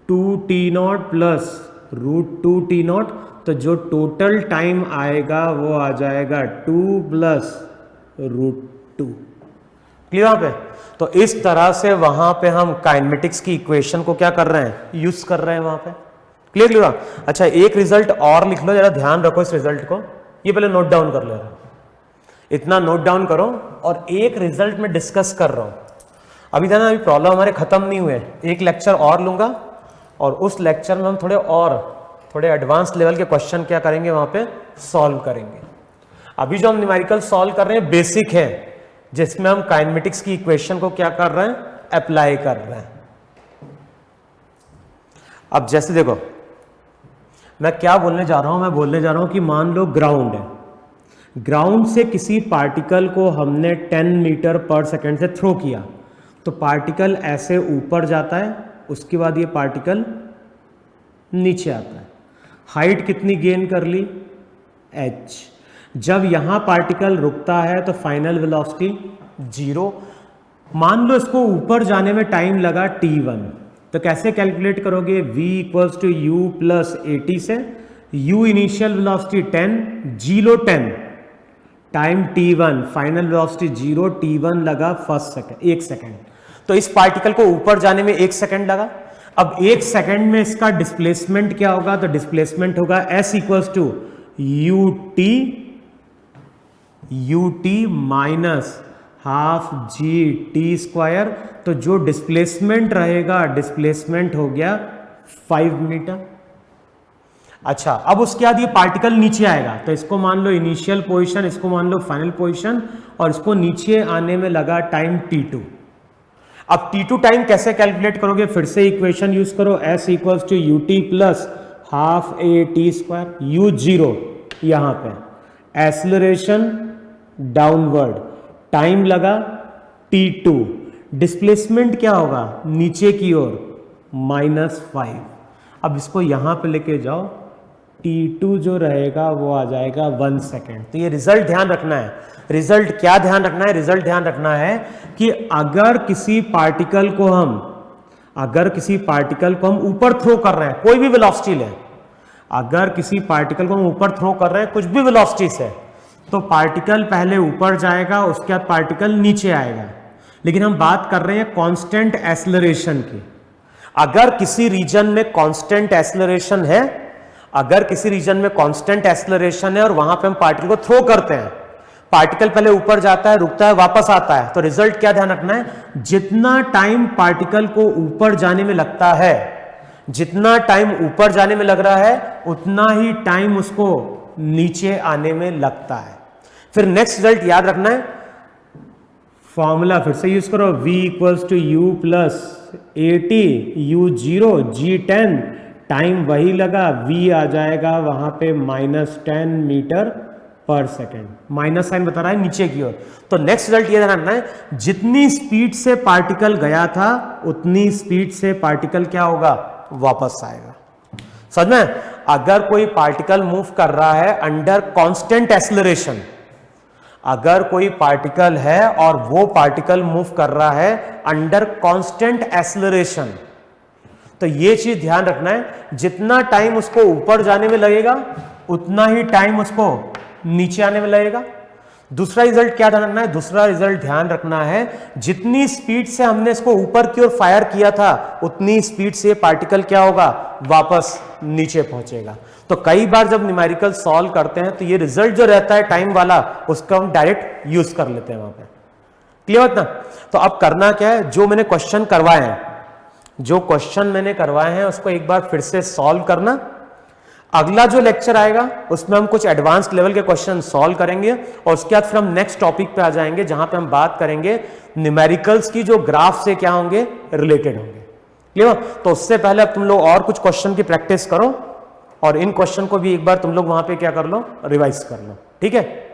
2t not plus √2 t not. तो जो टोटल टाइम आएगा वो आ जाएगा 2 प्लस √2। क्लियर वहां पे? तो इस तरह से वहां पे हम काइनेमेटिक्स की इक्वेशन को क्या कर रहे हैं? यूज कर रहे हैं वहां पे। क्लियर? अच्छा एक रिजल्ट और लिख लो, जरा ध्यान रखो इस रिजल्ट को। ये पहले नोट डाउन कर ले रहा हूं, इतना नोट डाउन करो और एक रिजल्ट में डिस्कस कर रहा हूं। अभी था ना, अभी प्रॉब्लम हमारे खत्म नहीं हुए, एक लेक्चर और लूंगा और उस लेक्चर में हम थोड़े एडवांस लेवल के क्वेश्चन क्या करेंगे वहां पे सॉल्व करेंगे। अभी जो हम न्यूमेरिकल सॉल्व कर रहे हैं बेसिक है, जिसमें हम काइनेमेटिक्स की इक्वेशन को क्या कर रहे हैं? अप्लाई कर रहे हैं। अब जैसे देखो मैं क्या बोलने जा रहा हूं, मैं बोलने जा रहा हूं कि मान लो ग्राउंड है, ग्राउंड से किसी पार्टिकल को हमने 10 मीटर पर सेकेंड से थ्रो किया, तो पार्टिकल ऐसे ऊपर जाता है, उसके बाद ये पार्टिकल नीचे आता है। हाइट कितनी गेन कर ली? h। जब यहां पार्टिकल रुकता है तो फाइनल वेलोसिटी 0। मान लो इसको ऊपर जाने में टाइम लगा t1, तो कैसे कैलकुलेट करोगे? v equals to u plus at से। u initial velocity 10, 10 time t1, final velocity 0, t1 लगा 1 सेकेंड। तो इस पार्टिकल को ऊपर जाने में 1 सेकेंड लगा। अब 1 सेकेंड में इसका डिस्प्लेसमेंट क्या होगा? तो डिस्प्लेसमेंट होगा s equals to u t minus half g t square. तो जो डिस्प्लेसमेंट रहेगा, डिस्प्लेसमेंट हो गया 5 मीटर। अच्छा, अब उसके बाद ये पार्टिकल नीचे आएगा, तो इसको मान लो इनिशियल पोजीशन, इसको मान लो फाइनल पोजीशन, और इसको नीचे आने में लगा टाइम t2। अब t2 टाइम कैसे कैलकुलेट करोगे? फिर से इक्वेशन यूज करो, s equals to u t plus half a t square, u zero यहां पे, एक्सेलरेशन डाउनवर्ड, टाइम लगा t2, डिस्प्लेसमेंट क्या होगा? नीचे की ओर -5। अब इसको यहां पे लेके जाओ, t2 जो रहेगा वो आ जाएगा 1 सेकेंड। तो ये रिजल्ट ध्यान रखना है। रिजल्ट क्या ध्यान रखना है? रिजल्ट ध्यान रखना है कि अगर किसी पार्टिकल को हम ऊपर थ्रो कर रहे हैं, कोई भी वेलोसिटी ले, अगर किसी पार्टिकल को हम ऊपर थ्रो कर रहे हैं कुछ भी वेलोसिटी से, तो पार्टिकल पहले ऊपर जाएगा, उसके बाद पार्टिकल नीचे आएगा। लेकिन हम बात कर रहे हैं कांस्टेंट एक्सेलरेशन की। अगर किसी रीजन में कांस्टेंट एक्सेलरेशन है, और वहां पे हम पार्टिकल को थ्रो करते हैं, पार्टिकल पहले ऊपर जाता है, रुकता है, वापस आता है, तो रिजल्ट क्या ध्यान रखना है? जितना टाइम पार्टिकल को ऊपर जाने में लगता है, जितना टाइम ऊपर जाने में लग रहा है, उतना ही टाइम उसको नीचे आने में लगता है। फिर नेक्स्ट रिजल्ट याद रखना है, फॉर्मूला फिर से यूज करो, v equals to u plus a t, u zero g 10, time वही लगा, v आ जाएगा वहां पे -10 मीटर पर सेकेंड, माइनस साइन बता रहा है नीचे की ओर। तो नेक्स्ट रिजल्ट ये ध्यान रखना है, जितनी स्पीड से पार्टिकल गया था उतनी स्पीड से पार्टिकल क्या होगा? वापस आएगा। समझ में? अगर कोई पार्टिकल मूव कर रहा है अंडर कांस्टेंट एक्सेलरेशन, अगर कोई पार्टिकल है और वो पार्टिकल मूव कर रहा है अंडर कांस्टेंट एक्सेलरेशन, तो ये चीज ध्यान रखना है, जितना टाइम उसको ऊपर जाने में लगेगा उतना ही टाइम उसको नीचे आने में लगेगा। दूसरा रिजल्ट क्या ध्यान रखना है? दूसरा रिजल्ट ध्यान रखना है, जितनी स्पीड से हमने इसको ऊपर की ओर फायर किया था उतनी स्पीड से पार्टिकल क्या होगा? वापस नीचे पहुंचेगा। तो कई बार जब न्यूमेरिकल सॉल्व करते हैं तो ये रिजल्ट जो रहता है टाइम वाला, उसका हम डायरेक्ट यूज कर लेते हैं वहां पे। क्लियर ना? तो अब करना क्या है, जो मैंने क्वेश्चन करवाए हैं उसको एक बार फिर से सॉल्व करना। अगला जो लेक्चर आएगा उसमें हम कुछ एडवांस लेवल के क्वेश्चन सॉल्व करेंगे, और उसके बाद फिर हम नेक्स्ट टॉपिक पे आ जाएंगे जहां पे हम बात करेंगे न्यूमेरिकल्स की, जो ग्राफ से क्या होंगे? रिलेटेड होंगे। क्लियर? तो उससे पहले अब तुम लोग और कुछ क्वेश्चन की प्रैक्टिस करो, और इन क्वेश्चन को भी एक बार तुम लोग वहां पे क्या कर लो? रिवाइज कर लो। ठीक है?